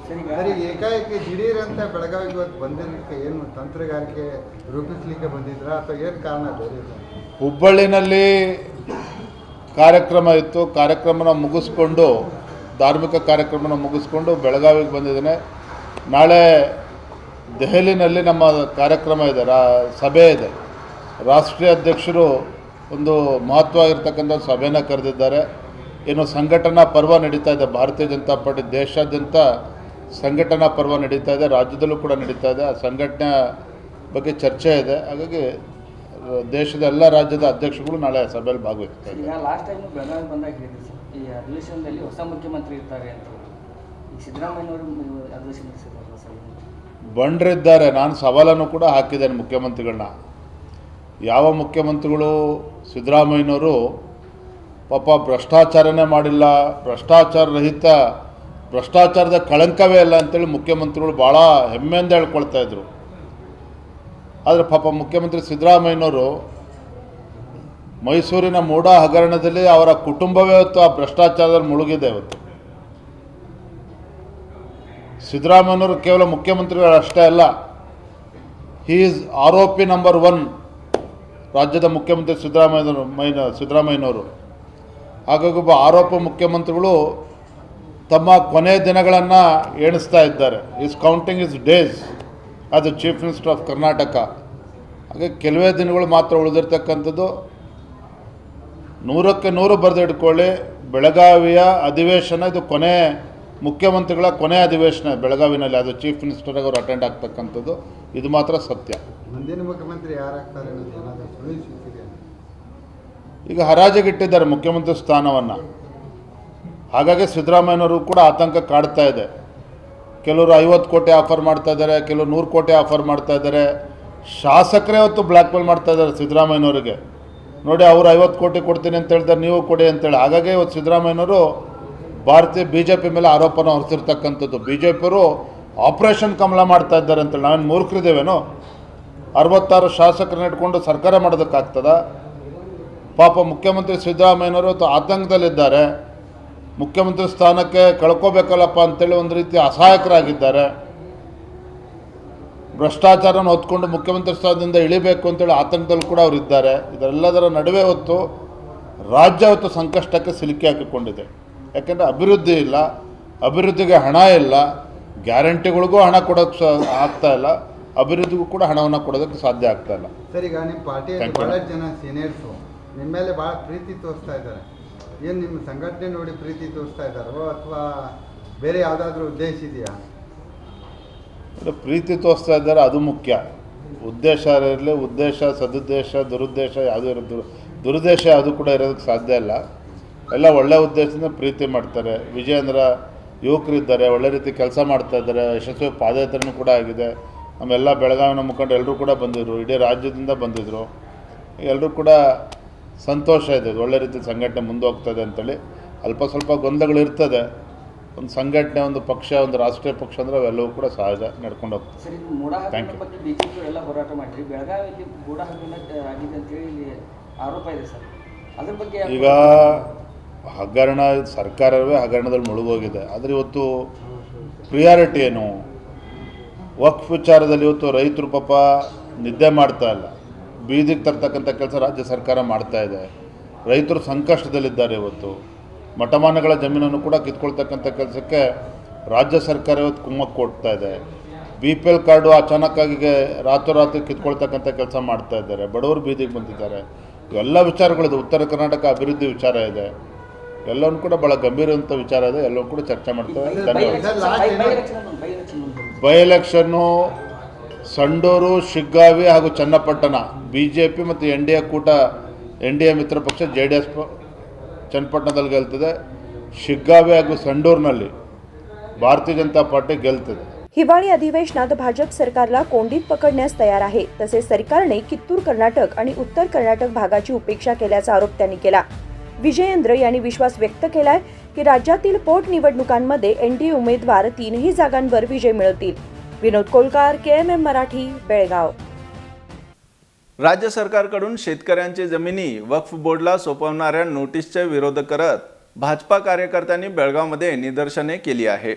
ಸರಿ, ಏಕಾಏಕಿ ದಿಢೀರ್ ಅಂತ ಬೆಳಗಾವಿಗೆ ಇವತ್ತು ಬಂದಿರಲಿಕ್ಕೆ ಏನು ತಂತ್ರಗಾರಿಕೆ ರೂಪಿಸಲಿಕ್ಕೆ ಬಂದಿದ್ರಾ ಅಥವಾ ಏನು ಕಾರಣ ಬೇರೆ? ಹುಬ್ಬಳ್ಳಿನಲ್ಲಿ ಕಾರ್ಯಕ್ರಮ ಇತ್ತು, ಕಾರ್ಯಕ್ರಮನ ಮುಗಿಸ್ಕೊಂಡು ಧಾರ್ಮಿಕ ಕಾರ್ಯಕ್ರಮನ ಮುಗಿಸ್ಕೊಂಡು ಬೆಳಗಾವಿಗೆ ಬಂದಿದ್ದೇನೆ. ನಾಳೆ ದೆಹಲಿನಲ್ಲಿ ನಮ್ಮ ಕಾರ್ಯಕ್ರಮ ಇದೆ, ಸಭೆ ಇದೆ. ರಾಷ್ಟ್ರೀಯ ಅಧ್ಯಕ್ಷರು ಒಂದು ಮಹತ್ವವಾಗಿರ್ತಕ್ಕಂಥ ಸಭೆನ ಕರೆದಿದ್ದಾರೆ. ಏನು ಸಂಘಟನಾ ಪರ್ವ ನಡೀತಾ ಇದೆ, ಭಾರತೀಯ ಜನತಾ ಪಾರ್ಟಿ ದೇಶಾದ್ಯಂತ ಸಂಘಟನಾ ಪರ್ವ ನಡೀತಾ ಇದೆ, ರಾಜ್ಯದಲ್ಲೂ ಕೂಡ ನಡೀತಾ ಇದೆ. ಆ ಸಂಘಟನೆ ಬಗ್ಗೆ ಚರ್ಚೆ ಇದೆ. ಹಾಗಾಗಿ ದೇಶದ ಎಲ್ಲ ರಾಜ್ಯದ ಅಧ್ಯಕ್ಷಗಳು ನಾಳೆ ಸಭೆಯಲ್ಲಿ ಭಾಗವಹಿಸ್ತಾರೆ. ಈಗ ಲಾಸ್ಟ್ ಟೈಮ್ ಬೆಳಗಾವಿ ಬಂದಾಗ ಹೇಳಿದ್ರು ಸರ್, ಈ ಅಧಿವೇಶನದಲ್ಲಿ ಹೊಸ ಮುಖ್ಯಮಂತ್ರಿ ಇರ್ತಾರೆ ಅಂತ. ಈಗ ಸಿದ್ದರಾಮಯ್ಯನವರು ಅಧಿವೇಶನ ನಡೆಸಿದಾರಲ್ಲ ಸರ್, ಬಂಡರಿದ್ದಾರೆ. ನಾನು ಸವಾಲನ್ನು ಕೂಡ ಹಾಕಿದ್ದೇನೆ ಮುಖ್ಯಮಂತ್ರಿಗಳನ್ನ. ಯಾವ ಮುಖ್ಯಮಂತ್ರಿಗಳು ಸಿದ್ದರಾಮಯ್ಯನವರು ಪಾಪ ಭ್ರಷ್ಟಾಚಾರನೇ ಮಾಡಿಲ್ಲ, ಭ್ರಷ್ಟಾಚಾರ ರಹಿತ, ಭ್ರಷ್ಟಾಚಾರದ ಕಳಂಕವೇ ಇಲ್ಲ ಅಂತೇಳಿ ಮುಖ್ಯಮಂತ್ರಿಗಳು ಭಾಳ ಹೆಮ್ಮೆಯಿಂದ ಹೇಳ್ಕೊಳ್ತಾ ಇದ್ರು. ಆದರೆ ಪಾಪ ಮುಖ್ಯಮಂತ್ರಿ ಸಿದ್ದರಾಮಯ್ಯನವರು ಮೈಸೂರಿನ ಮೂಡ ಹಗರಣದಲ್ಲಿ ಅವರ ಕುಟುಂಬವೇ ಇವತ್ತು ಆ ಭ್ರಷ್ಟಾಚಾರದಲ್ಲಿ ಮುಳುಗಿದೆ. ಇವತ್ತು ಸಿದ್ದರಾಮಯ್ಯನವರು ಕೇವಲ ಮುಖ್ಯಮಂತ್ರಿಗಳು ಅಷ್ಟೇ ಅಲ್ಲ, ಹಿ ಈಸ್ ಆರೋಪಿ ನಂಬರ್ 1 ರಾಜ್ಯದ ಮುಖ್ಯಮಂತ್ರಿ ಸಿದ್ದರಾಮಯ್ಯನವರು. ಹಾಗಾಗಿ ಒಬ್ಬ ಆರೋಪ ಮುಖ್ಯಮಂತ್ರಿಗಳು ತಮ್ಮ ಕೊನೆಯ ದಿನಗಳನ್ನು ಎಣಿಸ್ತಾ ಇದ್ದಾರೆ. Is counting is days as the chief minister of Karnataka. ಹಾಗೆ ಕೆಲವೇ ದಿನಗಳು ಮಾತ್ರ ಉಳಿದಿರ್ತಕ್ಕಂಥದ್ದು. 100ಕ್ಕೆ 100 ಬರೆದು ಇಟ್ಕೊಳ್ಳಿ, ಬೆಳಗಾವಿಯ ಅಧಿವೇಶನ ಇದು ಕೊನೆ ಮುಖ್ಯಮಂತ್ರಿಗಳ ಕೊನೆ ಅಧಿವೇಶನ ಬೆಳಗಾವಿನಲ್ಲಿ. ಅದು ಚೀಫ್ ಮಿನಿಸ್ಟರ್ ಅವರು ಅಟೆಂಡ್ ಆಗ್ತಕ್ಕಂಥದ್ದು, ಇದು ಮಾತ್ರ ಸತ್ಯ. ಮುಂದಿನ ಮುಖ್ಯಮಂತ್ರಿ ಯಾರಾಗ್ತಾರೆ ಅನ್ನೋದು ಏನಾದರೂ ಸುಳಿಸಿದೆ? ಈಗ ಹರಾಜಿಗಿಟ್ಟಿದ್ದಾರೆ ಮುಖ್ಯಮಂತ್ರಿ ಸ್ಥಾನವನ್ನು. ಹಾಗಾಗಿ ಸಿದ್ದರಾಮಯ್ಯನವರು ಕೂಡ ಆತಂಕ ಕಾಡ್ತಾ ಇದೆ. ಕೆಲವರು 50 ಕೋಟಿ ಆಫರ್ ಮಾಡ್ತಾ ಇದ್ದಾರೆ, ಕೆಲವರು 100 ಕೋಟಿ ಆಫರ್ ಮಾಡ್ತಾ ಇದ್ದಾರೆ. ಶಾಸಕರೇ ಹೊತ್ತು ಬ್ಲ್ಯಾಕ್ ಮೇಲ್ ಮಾಡ್ತಾ ಇದ್ದಾರೆ ಸಿದ್ದರಾಮಯ್ಯನವರಿಗೆ. ನೋಡಿ, ಅವರು 50 ಕೋಟಿ ಕೊಡ್ತೀನಿ ಅಂತ ಹೇಳ್ತಾರೆ, ನೀವು ಕೊಡಿ ಅಂತೇಳಿ. ಹಾಗಾಗಿ ಇವತ್ತು ಸಿದ್ದರಾಮಯ್ಯನವರು BJP ಮೇಲೆ ಆರೋಪನ ಹೊರಿಸಿರ್ತಕ್ಕಂಥದ್ದು. BJPಯವರು ಆಪರೇಷನ್ ಕಮಲ ಮಾಡ್ತಾ ಇದ್ದಾರೆ ಅಂತೇಳಿ. ನಾವೇನು ಮೂರ್ಖರಿದ್ದೇವೇನೋ? 66 ಶಾಸಕರನ್ನ ಇಟ್ಕೊಂಡು ಸರ್ಕಾರ ಮಾಡೋದಕ್ಕಾಗ್ತದ? ಪಾಪ ಮುಖ್ಯಮಂತ್ರಿ ಸಿದ್ದರಾಮಯ್ಯನವರು ಇವತ್ತು ಆತಂಕದಲ್ಲಿದ್ದಾರೆ. ಮುಖ್ಯಮಂತ್ರಿ ಸ್ಥಾನಕ್ಕೆ ಕಳ್ಕೋಬೇಕಲ್ಲಪ್ಪ ಅಂತೇಳಿ ಒಂದು ರೀತಿ ಅಸಹಾಯಕರಾಗಿದ್ದಾರೆ. ಭ್ರಷ್ಟಾಚಾರನ ಹೊತ್ಕೊಂಡು ಮುಖ್ಯಮಂತ್ರಿ ಸ್ಥಾನದಿಂದ ಇಳಿಬೇಕು ಅಂತೇಳಿ ಆತಂಕದಲ್ಲಿ ಕೂಡ ಅವರು ಇದ್ದಾರೆ. ಇದೆಲ್ಲದರ ನಡುವೆ ಹೊತ್ತು ರಾಜ್ಯ ಹೊತ್ತು ಸಂಕಷ್ಟಕ್ಕೆ ಸಿಲುಕಿ ಹಾಕಿಕೊಂಡಿದೆ. ಯಾಕೆಂದರೆ ಅಭಿವೃದ್ಧಿ ಇಲ್ಲ, ಅಭಿವೃದ್ಧಿಗೆ ಹಣ ಇಲ್ಲ, ಗ್ಯಾರಂಟಿಗಳಿಗೂ ಹಣ ಕೊಡೋಕ್ಕೆ ಆಗ್ತಾ ಇಲ್ಲ, ಅಭಿವೃದ್ಧಿಗೂ ಕೂಡ ಹಣವನ್ನು ಕೊಡೋದಕ್ಕೆ ಸಾಧ್ಯ ಆಗ್ತಾ ಇಲ್ಲ. ಸರ್, ಈಗ ನಿಮ್ಮ ಪಾರ್ಟಿಯಲ್ಲಿ ಭಾಳಷ್ಟು ಜನ ಸೀನಿಯರ್ಸು ನಿಮ್ಮ ಮೇಲೆ ಭಾಳ ಪ್ರೀತಿ ತೋರಿಸ್ತಾ ಇದ್ದಾರೆ. ಏನು ನಿಮ್ಮ ಸಂಘಟನೆ ನೋಡಿ ಪ್ರೀತಿ ತೋರಿಸ್ತಾ ಇದ್ದಾರೋ ಅಥವಾ ಬೇರೆ ಯಾವುದಾದ್ರೂ ಉದ್ದೇಶ ಇದೆಯಾ? ಪ್ರೀತಿ ತೋರಿಸ್ತಾ ಇದ್ದಾರೆ, ಅದು ಮುಖ್ಯ. ಉದ್ದೇಶ ಇರಲಿ, ಉದ್ದೇಶ ಸದುದ್ದೇಶ ದುರುದ್ದೇಶ ಯಾವುದೂ ಇರೋದು, ದುರುದ್ದೇಶ ಯಾವುದು ಕೂಡ ಇರೋದಕ್ಕೆ ಸಾಧ್ಯ ಇಲ್ಲ. ಎಲ್ಲ ಒಳ್ಳೆಯ ಉದ್ದೇಶದಿಂದ ಪ್ರೀತಿ ಮಾಡ್ತಾರೆ. ವಿಜಯೇಂದ್ರ ಯುವಕರಿದ್ದಾರೆ, ಒಳ್ಳೆ ರೀತಿ ಕೆಲಸ ಮಾಡ್ತಾ ಇದ್ದಾರೆ, ಯಶಸ್ವಿ ಪಾದಯಾತ್ರೆನೂ ಕೂಡ ಆಗಿದೆ. ನಮ್ಮೆಲ್ಲ ಬೆಳಗಾವಿನ ಮುಖಂಡರು ಎಲ್ಲರೂ ಕೂಡ ಬಂದಿದ್ದರು, ಇಡೀ ರಾಜ್ಯದಿಂದ ಬಂದಿದ್ದರು. ಎಲ್ಲರೂ ಕೂಡ ಸಂತೋಷ ಇದೆ, ಒಳ್ಳೆ ರೀತಿ ಸಂಘಟನೆ ಮುಂದೆ ಹೋಗ್ತದೆ ಅಂತೇಳಿ. ಅಲ್ಪ ಸ್ವಲ್ಪ ಗೊಂದಲಗಳು ಇರ್ತದೆ. ಒಂದು ಸಂಘಟನೆ, ಒಂದು ಪಕ್ಷ, ಒಂದು ರಾಷ್ಟ್ರೀಯ ಪಕ್ಷ ಅಂದರೆ ಅವೆಲ್ಲವೂ ಕೂಡ ಸಹಜ ನಡ್ಕೊಂಡು ಹೋಗ್ತದೆ. ಸರ್, ಇದು ಮೂಡ ಹಗರಣ ಬಗ್ಗೆ BJP ಎಲ್ಲ ಹೋರಾಟ ಮಾಡಿರಿ. ಬೆಳಗಾವಿಯಲ್ಲಿ ಮೂಡ ಹಗರಣ ಆಗಿದೆ ಅಂತೇಳಿ ಇಲ್ಲಿ ಆರೋಪ ಇದೆ ಸರ್, ಅದ್ರ ಬಗ್ಗೆ ಈಗ ಹಗರಣ ಸರ್ಕಾರವೇ ಹಗರಣದಲ್ಲಿ ಮುಳುಗೋಗಿದೆ. ಆದರೆ ಇವತ್ತು ಪ್ರಿಯಾರಿಟಿ ಏನು? ವಕ್ಫ್ ವಿಚಾರದಲ್ಲಿ ಇವತ್ತು ರೈತರು ಪಾಪ ನಿದ್ದೆ ಮಾಡ್ತಾ ಇಲ್ಲ, ಬೀದಿಗೆ ತರ್ತಕ್ಕಂಥ ಕೆಲಸ ರಾಜ್ಯ ಸರ್ಕಾರ ಮಾಡ್ತಾ ಇದೆ. ರೈತರು ಸಂಕಷ್ಟದಲ್ಲಿದ್ದಾರೆ. ಇವತ್ತು ಮಠಮಾನಗಳ ಜಮೀನನ್ನು ಕೂಡ ಕಿತ್ಕೊಳ್ತಕ್ಕಂಥ ಕೆಲಸಕ್ಕೆ ರಾಜ್ಯ ಸರ್ಕಾರ ಇವತ್ತು ಕುಮ್ಮಕ್ಕು ಕೊಡ್ತಾ ಇದೆ. BPL ಕಾರ್ಡು ಅಚಾನಕ್ಕಾಗಿ ರಾತ್ರೋರಾತ್ರಿ ಕಿತ್ಕೊಳ್ತಕ್ಕಂಥ ಕೆಲಸ ಮಾಡ್ತಾ ಇದ್ದಾರೆ. ಬಡವರು ಬೀದಿಗೆ ಬಂದಿದ್ದಾರೆ. ಇವೆಲ್ಲ ವಿಚಾರಗಳಿದೆ. ಉತ್ತರ ಕರ್ನಾಟಕ ಅಭಿವೃದ್ಧಿ ವಿಚಾರ ಇದೆ. ಎಲ್ಲವೂ ಕೂಡ ಭಾಳ ಗಂಭೀರವಂಥ ವಿಚಾರ ಇದೆ. ಎಲ್ಲವೂ ಕೂಡ ಚರ್ಚೆ ಮಾಡ್ತಾರೆ. ಬೈ ಎಲೆಕ್ಷನ್ನು ಸಂಡೂರು, ಶಿಗ್ಗಾವಿ ಹಾಗೂ ಚನ್ನಪಟ್ಟಣ BJP ಮತ್ತು NDA ಮಿತ್ರ ಪಕ್ಷ JDS ಚನ್ನಪಟ್ಟಣದಲ್ಲಿ ಗೆಲ್ತದೆ. ಶಿಗ್ಗಾವಿ ಹಾಗೂ संडूरನಲ್ಲಿ भारतीय जनता पार्टी ಗೆಲ್ತದೆ. हिवाळी अधिवेशनात भाजप सरकारला कोंडीत पकडण्यास तयार आहे. तसेच सरकारने कित्तूर कर्नाटक आणि उत्तर कर्नाटक भागाची उपेक्षा केल्याचा आरोप त्यांनी केला. विजयेंद्र यांनी विश्वास व्यक्त केलाय की राज्यातील पोटनिवडणुकांमध्ये NDA उमेदवार 3ही जागांवर विजय मिळवतील. विनोद कोलकार, KMM मराठी, बेळगाव. राज्य सरकारकडून शेतकऱ्यांचे जमिनी वक्फ बोर्डला सोपवणाऱ्या नोटीसचे विरोध करत भाजपा कार्यकर्त्यांनी बेळगावमध्ये निदर्शने केली आहे.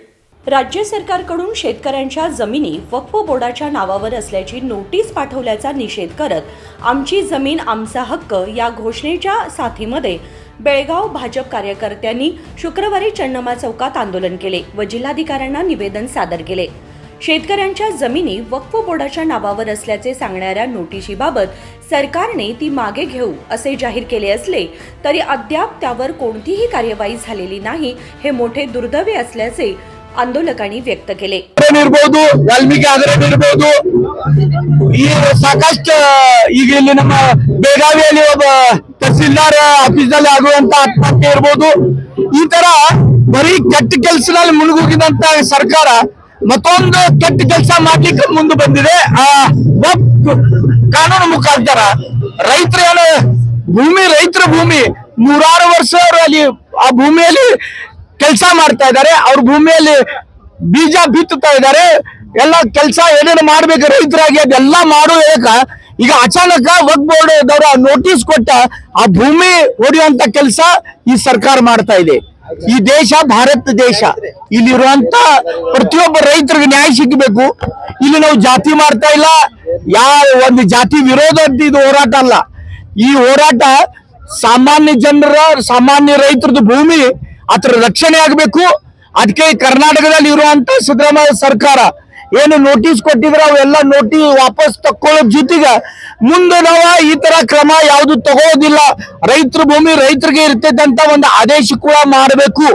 राज्य सरकारकडून शेतकऱ्यांच्या जमिनी वक्फ बोर्डाच्या नावावर असल्याची नोटीस पाठवल्याचा निषेध करत आमची जमीन आमचा हक्क या घोषणेच्या साथीमध्ये बेळगाव भाजप कार्यकर्त्यांनी शुक्रवारी चन्नमा चौकात आंदोलन केले व जिल्हाधिकाऱ्यांना निवेदन सादर केले. शेतकऱ्यांच्या जमिनी वक्फ बोर्डाच्या नावावर असल्याचे सांगणाऱ्या नोटिशीबाबत सरकारने ती मागे घेऊ असे जाहीर केले असले तरी अद्याप त्यावर कोणतीही कार्यवाही झालेली नाही हे मोठे दुर्दैव असल्याचे ಆಂದೋಲಕರು ವ್ಯಕ್ತ केले. ಇರಬಹುದು ವಾಲ್ಮೀಕಿ ಆಗರೇ ಇರಬಹುದು ಈ ಸಾಕಷ್ಟು ಈಗ ಇಲ್ಲಿ ನಮ್ಮ ಬೆಳಗಾವಿಯಲ್ಲಿ ಒಬ್ಬ ತಹಸೀಲ್ದಾರ್ ಆಫೀಸಲ್ಲಿ ಆಗುವಂತ ಆತ್ಮಹತ್ಯೆ ಇರಬಹುದು. ಈ ತರ ಬರೀ ಕೆಟ್ಟ ಕೆಲಸದಲ್ಲಿ ಮುಳುಗೋಗಿದಂತ ಸರ್ಕಾರ ಮತ್ತೊಂದು ಕೆಟ್ಟ ಕೆಲಸ ಮಾಡ್ಲಿಕ್ಕೆ ಮುಂದೆ ಬಂದಿದೆ. ಕಾನೂನು ಮುಖಾಂತರ ರೈತರ ಭೂಮಿ ನೂರಾರು ವರ್ಷ ಅಲ್ಲಿ ಆ ಭೂಮಿಯಲ್ಲಿ ಕೆಲಸ ಮಾಡ್ತಾ ಇದ್ದಾರೆ. ಅವ್ರ ಭೂಮಿಯಲ್ಲಿ ಬೀಜ ಬಿತ್ತುತ್ತಾ ಇದ್ದಾರೆ. ಎಲ್ಲ ಕೆಲಸ ಏನೇನು ಮಾಡ್ಬೇಕು ರೈತರಾಗಿ ಅದೆಲ್ಲ ಮಾಡುವಾಗ ಈಗ ಅಚಾನಕ ವಕ್ಫ್ ಬೋರ್ಡ್ ದವರ ನೋಟಿಸ್ ಕೊಟ್ಟ ಆ ಭೂಮಿ ಹೊಡೆಯುವಂತ ಕೆಲಸ ಈ ಸರ್ಕಾರ ಮಾಡ್ತಾ ಇದೆ. ಈ ದೇಶ ಭಾರತ ದೇಶ, ಇಲ್ಲಿರುವಂತ ಪ್ರತಿಯೊಬ್ಬ ರೈತರಿಗೆ ನ್ಯಾಯ ಸಿಗಬೇಕು. ಇಲ್ಲಿ ನಾವು ಜಾತಿ ಮಾಡ್ತಾ ಇಲ್ಲ, ಯಾವ ಒಂದು ಜಾತಿ ವಿರೋಧ ಇದು ಹೋರಾಟ ಅಲ್ಲ. ಈ ಹೋರಾಟ ಸಾಮಾನ್ಯ ಜನರ ಸಾಮಾನ್ಯ ರೈತರದ್ದು ಭೂಮಿ ಅದರ ರಕ್ಷಣೆ ಆಗಬೇಕು. ಅದಕ್ಕೆ ಕರ್ನಾಟಕದಲ್ಲಿ ಇರುವಂತ ಸಿದ್ದರಾಮಯ್ಯ ಸರ್ಕಾರ ಏನು ನೋಟಿಸ್ ಕೊಟ್ಟಿದ್ರೆ ಅವೆಲ್ಲ ನೋಟಿಸ್ ವಾಪಸ್ ತಕ್ಕೊಳ್ಳೋ ಜೊತೆಗೆ ಮುಂದೆ ನಾವು ಈ ತರ ಕ್ರಮ ಯಾವುದು ತಗೋದಿಲ್ಲ, ರೈತರ ಭೂಮಿ ರೈತರಿಗೆ ಇರ್ತೈತೆ ಅಂತ ಒಂದು ಆದೇಶ ಕೂಡ ಮಾಡಬೇಕು.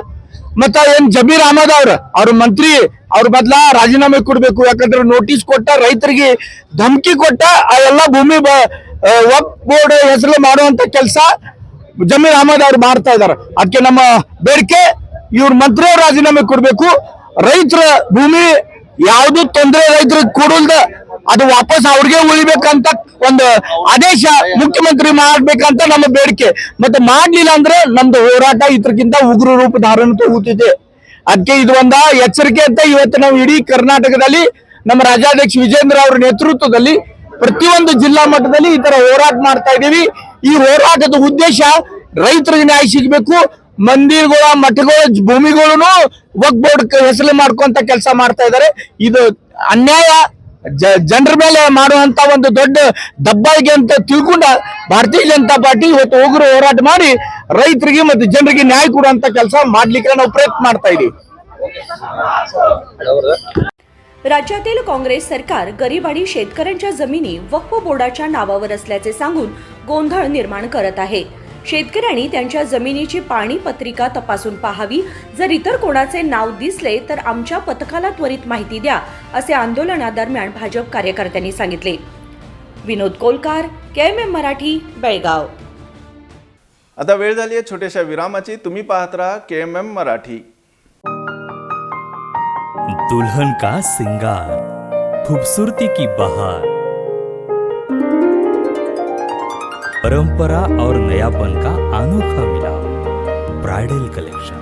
ಮತ್ತ ಏನ್ ಜಮೀರ್ ಅಹಮದ್ ಅವ್ರ ಮಂತ್ರಿ ಅವ್ರ ಬದಲ ರಾಜೀನಾಮೆ ಕೊಡ್ಬೇಕು. ಯಾಕಂದ್ರೆ ನೋಟಿಸ್ ಕೊಟ್ಟ ರೈತರಿಗೆ ಧಮಕಿ ಕೊಟ್ಟ ಆ ಎಲ್ಲ ಭೂಮಿ ವಕ್ಫ್ ಬೋರ್ಡ್ ಹೆಸರು ಮಾಡುವಂತ ಕೆಲಸ ಜಮೀರ್ ಅಹಮದ್ ಅವ್ರು ಮಾಡ್ತಾ ಇದಾರೆ. ಅದಕ್ಕೆ ನಮ್ಮ ಬೇಡಿಕೆ ಇವ್ರ ಮಂತ್ರಿಯವ್ರು ರಾಜೀನಾಮೆ ಕೊಡ್ಬೇಕು. ರೈತರ ಭೂಮಿ ಯಾವ್ದು ತೊಂದರೆ ರೈತರಿಗೆ ಕೊಡಲ್ದ ಅದು ವಾಪಸ್ ಅವ್ರಿಗೆ ಉಳಿಬೇಕಂತ ಒಂದು ಆದೇಶ ಮುಖ್ಯಮಂತ್ರಿ ಮಾಡ್ಬೇಕಂತ ನಮ್ಮ ಬೇಡಿಕೆ. ಮತ್ತೆ ಮಾಡ್ಲಿಲ್ಲ ಅಂದ್ರೆ ನಮ್ದು ಹೋರಾಟ ಇದಕ್ಕಿಂತ ಉಗ್ರ ರೂಪ ಧಾರಣ ತಗೋತಿದೆ. ಅದಕ್ಕೆ ಇದು ಒಂದ ಎಚ್ಚರಿಕೆ ಅಂತ ಇವತ್ತು ನಾವು ಇಡೀ ಕರ್ನಾಟಕದಲ್ಲಿ ನಮ್ಮ ರಾಜ್ಯಾಧ್ಯಕ್ಷ ವಿಜೇಂದ್ರ ಅವರ ನೇತೃತ್ವದಲ್ಲಿ ಪ್ರತಿಯೊಂದು ಜಿಲ್ಲಾ ಮಟ್ಟದಲ್ಲಿ ಈ ತರ ಹೋರಾಟ ಮಾಡ್ತಾ ಇದೀವಿ. ಈ ಹೋರಾಟದ ಉದ್ದೇಶ ರೈತರಿಗೆ ನ್ಯಾಯ ಸಿಗಬೇಕು. ಮಂದಿರಗಳ ಮಠಗಳ ಭೂಮಿಗಳನ್ನು ವಕ್ಫ್ ಬೋರ್ಡ್ ಹೆಸರು ಮಾಡ್ಕೊಂತ ಕೆಲಸ ಮಾಡ್ತಾ ಇದ್ದಾರೆ. ಇದು ಅನ್ಯಾಯ, ಜನರ ಮೇಲೆ ಮಾಡುವಂತ ಒಂದು ದೊಡ್ಡ ದಬ್ಬಾಳಿಕೆ ಅಂತ ತಿಳ್ಕೊಂಡ ಭಾರತೀಯ ಜನತಾ ಪಾರ್ಟಿ ಇವತ್ತು ಉಗ್ರ ಹೋರಾಟ ಮಾಡಿ ರೈತರಿಗೆ ಮತ್ತು ಜನರಿಗೆ ನ್ಯಾಯ ಕೊಡುವಂತ ಕೆಲಸ ಮಾಡ್ಲಿಕ್ಕೆ ನಾವು ಪ್ರಯತ್ನ ಮಾಡ್ತಾ ಇದೀವಿ. राज्यातील काँग्रेस सरकार गरीब आणि शेतकऱ्यांच्या जमिनी वक्फ बोर्डाच्या नावावर असल्याचे सांगून गोंधळ निर्माण करत आहे. शेतकऱ्यांनी त्यांच्या जमिनीची पाणी पत्रिका तपासून पाहावी. जर इतर कोणाचे नाव दिसले तर आमच्या पथकाला त्वरित माहिती द्या असे आंदोलनादरम्यान भाजप कार्यकर्त्यांनी सांगितले. विनोद कोलकार, KMM मराठी, बेळगाव. आता वेळ झाली आहे छोट्याशा विरामाची. तुम्ही पाहत राहा KMM मराठी. दुल्हन का सिंगार, खूबसूरती की बहार, परंपरा और नयापन का अनोखा मिलाप, ब्राइडल कलेक्शन.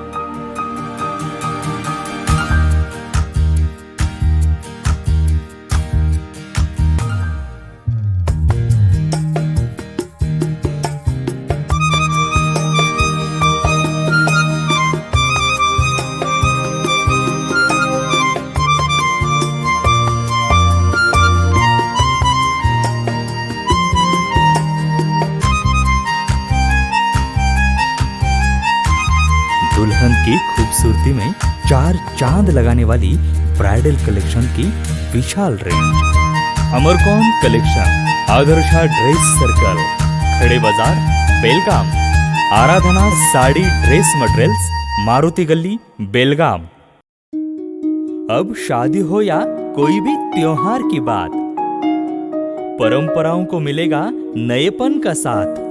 दुल्हन की खूबसूरती में चार चांद लगाने वाली ब्राइडल कलेक्शन की विशाल range. Amarcon collection, Adarsha dress circle, Khade Bazar, Belgaum. Aradhana sari dress materials, Maruti Galli, Belgaum. अब शादी हो या कोई भी त्योहार की बात, परंपराओं को मिलेगा नएपन का साथ.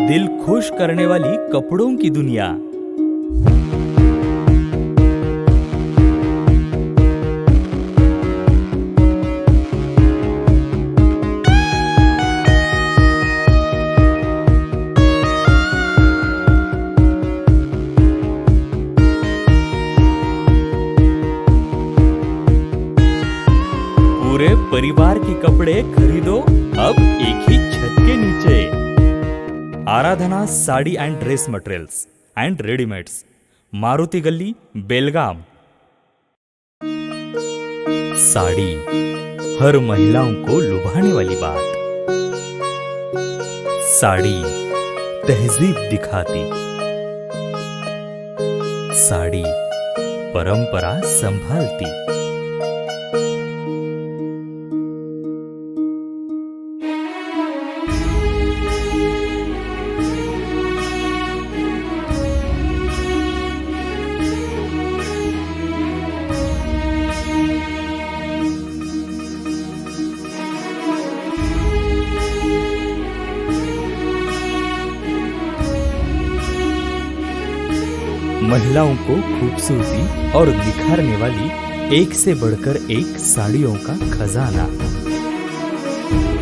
दिल खुश करने वाली कपड़ों की दुनिया. कपड़े खरीदो अब एक ही छत के नीचे। Aradhana sari and dress materials and readymades, Maruti Galli, Belgaum. Sari हर महिलाओं को लुभाने वाली बात। साड़ी तहजीब दिखाती, साड़ी परंपरा संभालती। महिलाओं को खूबसूरती और निखारने वाली एक से बढ़कर एक साड़ियों का खजाना।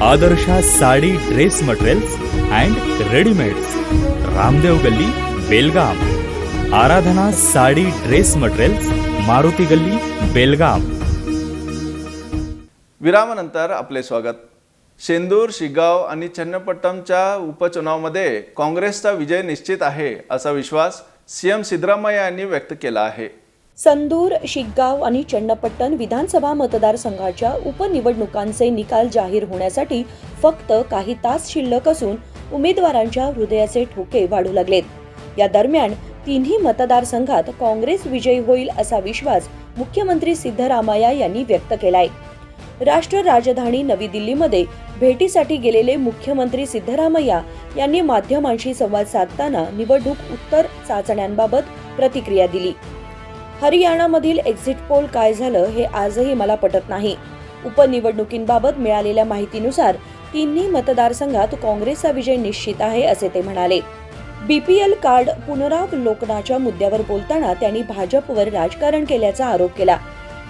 Adarsha sari dress materials and readymades, Ramdev गली, बेलगाम। आराधना साड़ी ड्रेस मटेरियल्स, मारुति गली, बेलगाम। विरामानंतर आपले स्वागत। शेंदूर, शिगाव आणि चन्नपट्टणच्या उपचुनावामध्ये काँग्रेसचा विजय निश्चित आहे असा विश्वास सीएम सिद्धरामय्या यांनी व्यक्त केला आहे। संदूर, शिग्गाव आणि चन्नपट्टण विधानसभा मतदारसंघाच्या उपनिवडणुकांचे निकाल जाहीर होण्यासाठी फक्त काही तास शिल्लक असून उमेदवारांच्या हृदयाचे ठोके वाढू लागलेत। या दरम्यान तिन्ही मतदारसंघात काँग्रेस विजयी होईल असा विश्वास मुख्यमंत्री सिद्धरामय्या यांनी व्यक्त केलाय। राष्ट्र राजधानी नवी दिल्लीमध्ये भेटीसाठी गेलेले मुख्यमंत्री सिद्धरामय्या यांनी माध्यमांशी संवाद साधताना निवडणूक उत्तर चाचण्यांबाबत प्रतिक्रिया दिली। हरियाणामधील एक्झिट पोल काय झालं हे आजही मला पटत नाही। उपनिवडणुकींबाबत मिळालेल्या माहितीनुसार तिन्ही मतदारसंघात काँग्रेसचा विजय निश्चित आहे असे ते म्हणाले। बीपीएल कार्ड पुनरावलोकनाच्या मुद्द्यावर बोलताना त्यांनी भाजपवर राजकारण केल्याचा आरोप केला।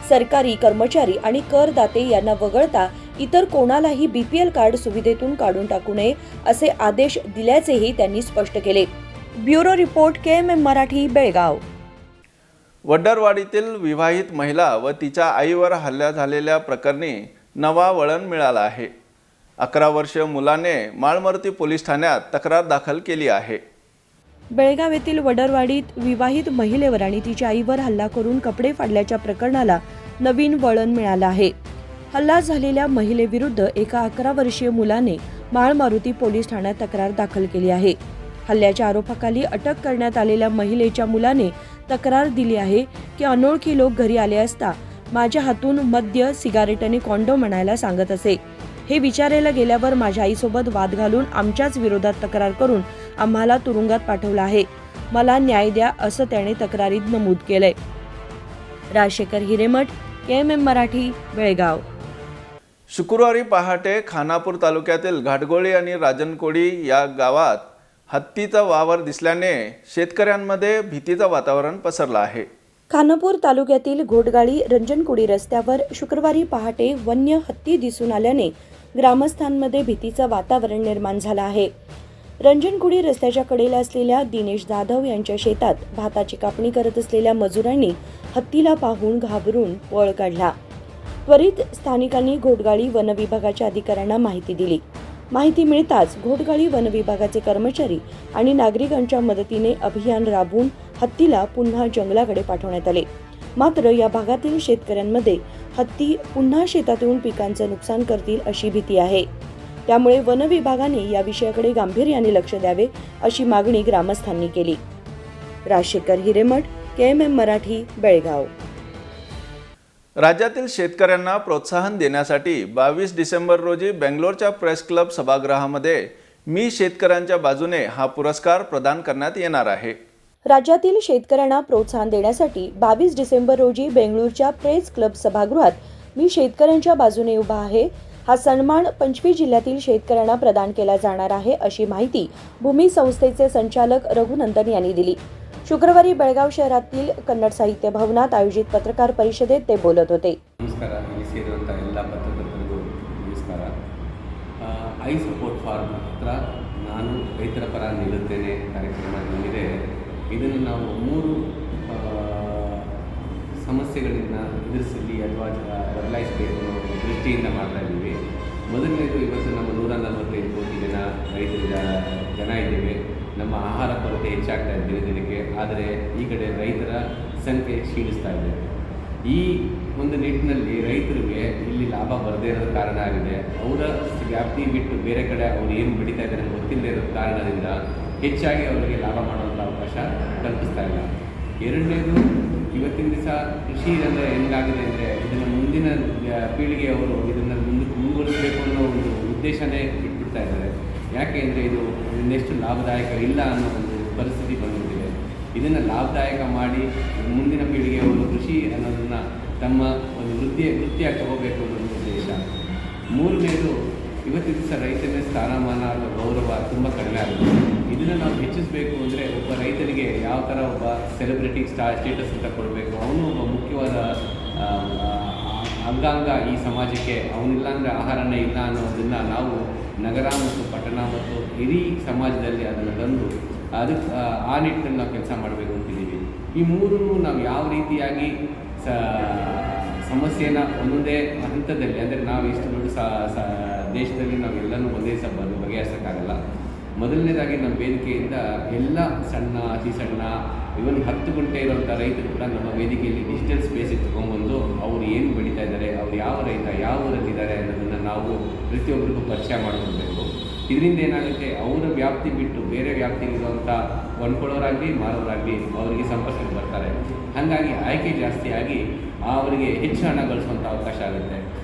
सरकारी कर्मचारी आणि करदाते यांना वगळता इतर कोणालाही बीपीएल कार्ड सुविधेतून काढून टाकू नये असे आदेश दिल्याचेही त्यांनी स्पष्ट केले। Bureau report KMM Marathi, Belgaum. वड्डरवाडीतील विवाहित महिला व तिच्या आईवर हल्ला झालेल्या प्रकरणी नवा वळण मिळाला आहे। 11 वर्षीय मुलाने माळमर्ती पोलीस ठाण्यात तक्रार दाखल केली आहे। बेळगाव येथील वडरवाडीत विवाहित महिलेवर आणि तिच्या आईवर हल्ला करून कपडे फाडल्याच्या प्रकरणाला नवीन वळण मिळालं आहे। हल्ला झालेल्या महिलेविरुद्ध एका 11 वर्षीय मुलाने माळमारुती पोलीस ठाण्यात तक्रार दाखल केली आहे। हल्ल्याच्या आरोपाखाली अटक करण्यात आलेल्या महिलेच्या मुलाने तक्रार दिली आहे की अनोळखी लोक घरी आले असता माझ्या हातून मद्य, सिगारेट आणि कॉन्डोम आणायला सांगत असे। हे विचारायला गेल्यावर माझ्या आईसोबत वाद घालून आमच्याच विरोधात तक्रार करून आम्हाला तुरुंगात पाठवलं आहे। मला न्याय द्या असं त्याने तक्रारीत नमूद केलंय। राजशेखर हिरेमठ, KMM मराठी, बेळगाव। शुक्रवारी पहाटे खानापूर तालुक्यातील घाटगोळी आणि राजनकोडी या गावात हत्तीचा वावर दिसल्याने शेतकऱ्यांमध्ये भीतीचं वातावरण पसरलं आहे। खानापूर तालुक्यातील घोटगाळी रंजनकुडी रस्त्यावर शुक्रवारी पहाटे वन्य हत्ती दिसून आल्याने ग्रामस्थांमध्ये भीतीचं वातावरण निर्माण झालं आहे। रंजनकुडी रस्त्याच्या कडेला असलेल्या दिनेश जाधव यांच्या शेतात भाताची कापणी करत असलेल्या मजुरांनी हत्तीला पाहून घाबरून पळ काढला। त्वरित स्थानिकांनी घोटगाळी वन विभागाच्या अधिकाऱ्यांना माहिती दिली। माहिती मिळताच घोटगाळी वन विभागाचे कर्मचारी आणि नागरिकांच्या मदतीने अभियान राबवून हत्तीला पुन्हा जंगलाकडे पाठवण्यात आले। मात्र या भागातील शेतकऱ्यांमध्ये हत्ती पुन्हा शेतात येऊन पिकांचं नुकसान करतील अशी भीती आहे। त्यामुळे वन विभागाने या विषयाकडे गांभीर्याने लक्ष द्यावे अशी मागणी ग्रामस्थांनी केली। राजशेखर हिरेमठ, KMM मराठी, बेळगाव। राज्यातील शेतकऱ्यांना प्रोत्साहन देण्यासाठी 22 डिसेंबर रोजी बेंगलोरच्या प्रेस क्लब सभागृहामध्ये मी शेतकऱ्यांच्या बाजूने हा पुरस्कार प्रदान करण्यात येणार आहे। राज्यातील शेतकऱ्यांना प्रोत्साहन देण्यासाठी 22 डिसेंबर रोजी बेंगळूरच्या प्रेस क्लब सभागृहात मी शेतकऱ्यांच्या बाजूने उभा आहे हा सन्मान 25 जिल्ह्यातील शेतकऱ्यांना प्रदान केला जाणार आहे अशी माहिती भूमी संस्थेचे संचालक रघुनंदन यांनी दिली। शुक्रवारी बेळगाव शहरातील कन्नड साहित्य भवनात आयोजित पत्रकार परिषदेत ते बोलत होते। ನಮಸ್ಕಾರ, ಇಲ್ಲಿ ಸೇರಿರುವಂಥ ಎಲ್ಲ ಪತ್ರಕರ್ತರಿಗೂ ನಮಸ್ಕಾರ। ಐ ಸಪೋರ್ಟ್ ಫಾರ್ಮ್ ಹತ್ರ ನಾನು ರೈತರ ಪರ ನಿಲ್ಲುತ್ತೇನೆ ಕಾರ್ಯಕ್ರಮ ಏನಿದೆ ಇದನ್ನು ನಾವು 3 ಸಮಸ್ಯೆಗಳನ್ನು ಎದುರಿಸಲಿ ಅಥವಾ ಬದಲಾಯಿಸಬೇಕು ಅನ್ನೋ ದೃಷ್ಟಿಯಿಂದ ಮಾಡ್ತಾ ಇದ್ದೀವಿ। ಮೊದಲನೇದು, ಇವತ್ತು ನಮ್ಮ 145 ಕೋಟಿ ಜನ ಇದ್ದೇವೆ. ನಮ್ಮ ಆಹಾರ ಕೊರತೆ ಹೆಚ್ಚಾಗ್ತಾ ಇದೆ ದಿನಕ್ಕೆ. ಆದರೆ ಈ ಕಡೆ ರೈತರ ಸಂಖ್ಯೆ ಕ್ಷೀಣಿಸ್ತಾ ಇದೆ. ಈ ಒಂದು ನಿಟ್ಟಿನಲ್ಲಿ ರೈತರಿಗೆ ಇಲ್ಲಿ ಲಾಭ ಬರದೇ ಇರೋದು ಕಾರಣ ಆಗಿದೆ. ಅವರ ವ್ಯಾಪ್ತಿ ಬಿಟ್ಟು ಬೇರೆ ಕಡೆ ಅವ್ರು ಏನು ಬೆಳೀತಾ ಇದ್ದಾರೆ ಗೊತ್ತಿಲ್ಲದೆ ಇರೋ ಕಾರಣದಿಂದ ಹೆಚ್ಚಾಗಿ ಅವರಿಗೆ ಲಾಭ ಮಾಡುವಂಥ ಅವಕಾಶ ಕಲ್ಪಿಸ್ತಾ ಇಲ್ಲ. ಎರಡನೇದು, ಇವತ್ತಿನ ದಿವಸ ಕೃಷಿ ಅಂದರೆ ಹೆಂಗಾಗಿದೆ ಅಂದರೆ ಇದನ್ನು ಮುಂದಿನ ಪೀಳಿಗೆಯವರು ಇದನ್ನು ಮುಂದುವರಿಸಬೇಕು ಅನ್ನೋ ಒಂದು ಉದ್ದೇಶನೇ ಬಿಟ್ಬಿಡ್ತಾ ಇದ್ದಾರೆ. ಯಾಕೆ ಅಂದರೆ ಇದು ಇನ್ನೆಷ್ಟು ಲಾಭದಾಯಕ ಇಲ್ಲ ಅನ್ನೋ ಒಂದು ಪರಿಸ್ಥಿತಿ ಬಂದಿದೆ. ಇದನ್ನು ಲಾಭದಾಯಕ ಮಾಡಿ ಮುಂದಿನ ಪೀಳಿಗೆಯವರು ಕೃಷಿ ಅನ್ನೋದನ್ನು ತಮ್ಮ ಒಂದು ವೃತ್ತಿಯಾಗಿ ತಗೋಬೇಕು ಅನ್ನೋ ಉದ್ದೇಶ. ಮೂರನೇದು, ಇವತ್ತಿನ ದಿವಸ ರೈತನ ಸ್ಥಾನಮಾನ ಅಥವಾ ಗೌರವ ತುಂಬ ಕಡಿಮೆ ಆಗುತ್ತೆ. ಇದನ್ನು ನಾವು ಹೆಚ್ಚಿಸಬೇಕು ಅಂದರೆ ಒಬ್ಬ ರೈತನಿಗೆ ಯಾವ ಥರ ಒಬ್ಬ ಸೆಲೆಬ್ರಿಟಿ ಸ್ಟೇಟಸ್ ಅಂತ ಕೊಡಬೇಕು, ಅವನು ಒಬ್ಬ ಮುಖ್ಯವಾದ ಅಂಗಾಂಗ ಈ ಸಮಾಜಕ್ಕೆ. ಅವನಿಲ್ಲ ಅಂದರೆ ಆಹಾರನೇ ಇಲ್ಲ ಅನ್ನೋದನ್ನು ನಾವು ನಗರ ಮತ್ತು ಪಟ್ಟಣ ಮತ್ತು ಇಡೀ ಸಮಾಜದಲ್ಲಿ ಅದನ್ನು ತಂದು ಅದಕ್ಕೆ ಆ ನಿಟ್ಟಿನಲ್ಲಿ ನಾವು ಕೆಲಸ ಮಾಡಬೇಕು ಅಂತಿದ್ದೀವಿ. ಈ ಮೂರನ್ನು ನಾವು ಯಾವ ರೀತಿಯಾಗಿ ಸಮಸ್ಯೆನ ಒಂದೊಂದೇ ಹಂತದಲ್ಲಿ, ಅಂದರೆ ನಾವು ಇಷ್ಟು ದೊಡ್ಡ ದೇಶದಲ್ಲಿ ನಾವು ಎಲ್ಲನೂ ಒಂದೇ ಬಗೆಹರಿಸೋಕ್ಕಾಗಲ್ಲ. ಮೊದಲನೇದಾಗಿ ನಮ್ಮ ವೇದಿಕೆಯಿಂದ ಎಲ್ಲ ಸಣ್ಣ, ಅತಿ ಸಣ್ಣ, ಇವನ್ 10 ಗುಂಟೆ ಇರುವಂಥ ರೈತರು ಕೂಡ ನಮ್ಮ ವೇದಿಕೆಯಲ್ಲಿ ಡಿಜಿಟಲ್ ಸ್ಪೇಸಿಗೆ ತೊಗೊಂಡ್ಬಂದು ಅವ್ರು ಏನು ಬೆಳೀತಾ ಇದ್ದಾರೆ, ಅವ್ರು ಯಾವ ರೈತ, ಯಾವ ಊರಲ್ಲಿದ್ದಾರೆ ಅನ್ನೋದನ್ನು ನಾವು ಪ್ರತಿಯೊಬ್ಬರಿಗೂ ಪರಿಚಯ ಮಾಡಿಕೊಡ್ಬೇಕು. ಇದರಿಂದ ಏನಾಗುತ್ತೆ, ಅವರ ವ್ಯಾಪ್ತಿ ಬಿಟ್ಟು ಬೇರೆ ವ್ಯಾಪ್ತಿಗಿರುವಂಥ ಕೊಂಡ್ಕೊಳ್ಳೋರಾಗಲಿ ಮಾರೋರಾಗಲಿ ಅವರಿಗೆ ಸಂಪರ್ಕಕ್ಕೆ ಬರ್ತಾರೆ. ಹಾಗಾಗಿ ಆಯ್ಕೆ ಜಾಸ್ತಿಯಾಗಿ ಅವರಿಗೆ ಹೆಚ್ಚು ಹಣ ಗಳಿಸುವಂಥ ಅವಕಾಶ ಆಗುತ್ತೆ.